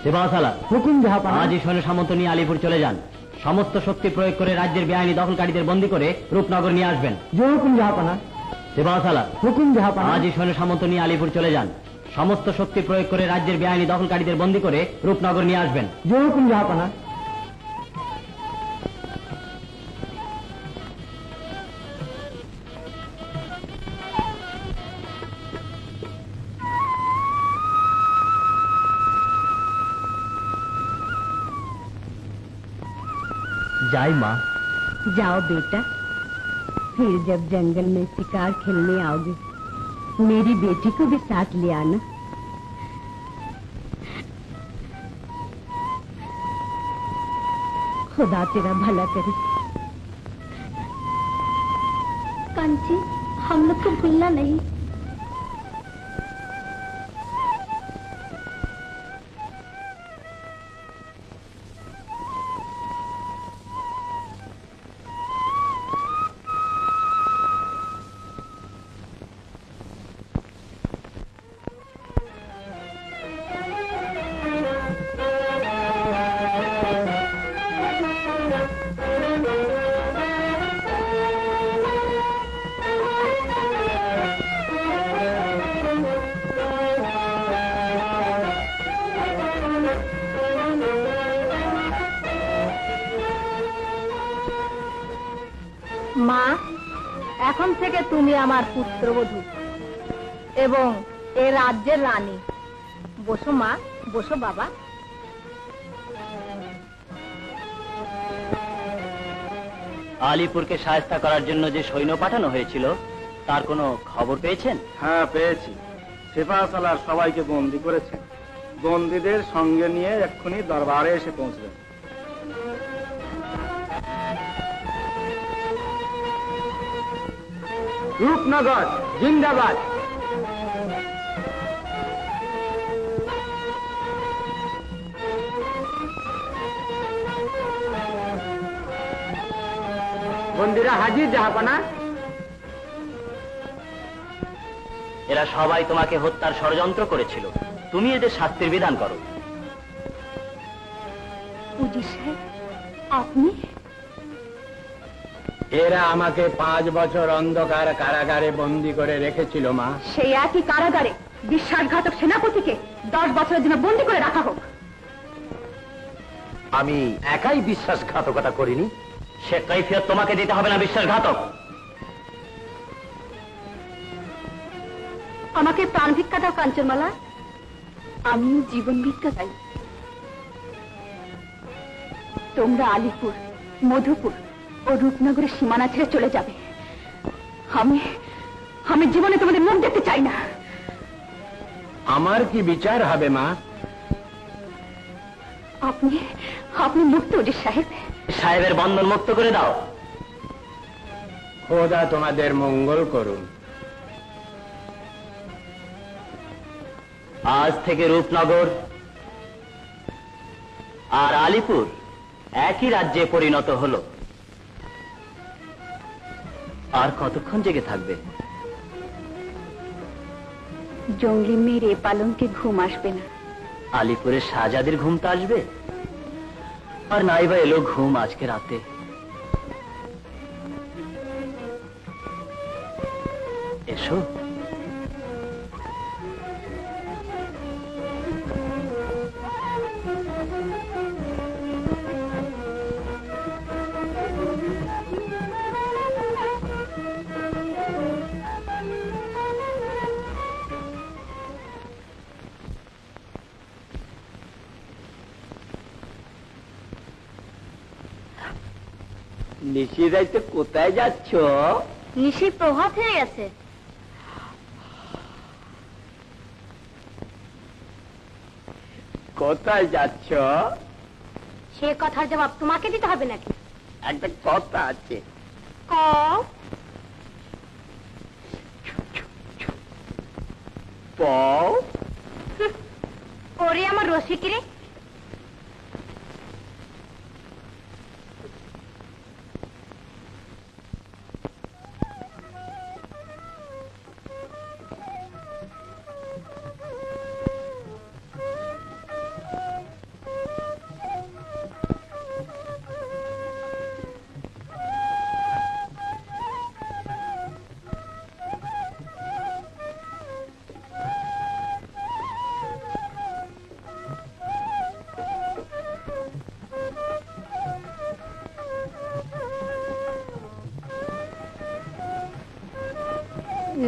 দেবাসালা, হুকুম জাহাপানা, আজই সৈন্য সামন্ত নিয়ে আলিপুর চলে যান। সমস্ত শক্তি প্রয়োগ করে রাজ্যের বেআইনি দখলকারীদের বন্দী করে রূপনগর নিয়ে আসবেন। জয় হুকুম জাহাপানা। দেবাসালা, হুকুম জাহাপানা, আজই সৈন্য সামন্ত নিয়ে আলিপুর চলে যান। সমস্ত শক্তি প্রয়োগ করে রাজ্যের বেআইনি দখলকারীদের বন্দী করে রূপনগর নিয়ে আসবেন। জয় হুকুম জাহাপানা। जाए माँ। जाओ बेटा, फिर जब जंगल में शिकार खेलने आओगे मेरी बेटी को भी साथ ले आना। खुदा तेरा भला करे। कांची, हम लोग को भूलना नहीं। মা, এখন থেকে তুমি আমার পুত্রবধূ এবং এ রাজ্যের রানী। বসো মা, বসো বাবা। আলিপুরকে সাহায্য করার জন্য যে সৈন্য পাঠানো হয়েছিল তার কোনো খবর পেয়েছেন? হ্যাঁ, পেয়েছি। সেফাসালার সবাইকে বন্দী করেছেন। বন্দীদের সঙ্গে নিয়ে এক্ষুনি দরবারে এসে পৌঁছবেন। রূপনগর জিন্দাবাদ। বন্দীরা হাজির জাহাপানা। এরা সবাই তোমাকে হত্যার ষড়যন্ত্র করেছিল, তুমি এদের শাস্তির বিধান করো। উজির সাহেব, আপনি? এরা আমাকে 5 বছর অন্ধকার কারাগারে বন্দী করে রেখেছিল মা। সেই একই কারাগারে বিশ্বাসঘাতক সেনাপতিকে 10 বছরের জন্য বন্দী করে রাখা হোক। আমি একাই বিশ্বাসঘাতকতা করিনি, সে কৈফিয়ত তোমাকে দিতে হবে না বিশ্বাসঘাতক। আমাকে প্রাণ ভিক্ষা দাও কাঞ্চনমালা, আমি জীবন ভিক্ষা চাই। তোমরা আলিপুর, মধুপুর ও রূপনগরের সীমানা ছেড়ে চলে যাবে। আমি জীবনে তোমাদের মুখ দেখতে চাই না। আমার কি বিচার হবে মা? আপনি মুক্ত উজির সাহেব। সাহেবের বন্ধন মুক্ত করে দাও। খোদা তোমাদের মঙ্গল করুন। আজ থেকে রূপনগর আর আলিপুর একই রাজ্যে পরিণত হলো। আর কতক্ষণ জেগে থাকবে? জঙ্গলি মেয়ের এ পালনকে ঘুম আসবে না। আলিপুরের শাহজাদির ঘুম তো আসবে, আর নাইবা এলো ঘুম আজকে রাতে। এসো। নিশি রাইতে কোথায় যাচ্ছ? নিশি প্রভাত হয়ে গেছে। কোথায় যাচ্ছ? সে কথার জবাব তোমাকে দিতে হবে নাকি? একটা কথা আছে। কও। পাও। ওরে আমার রসিকিরে,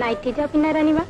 নাইটে যাও কিনা রানীমা?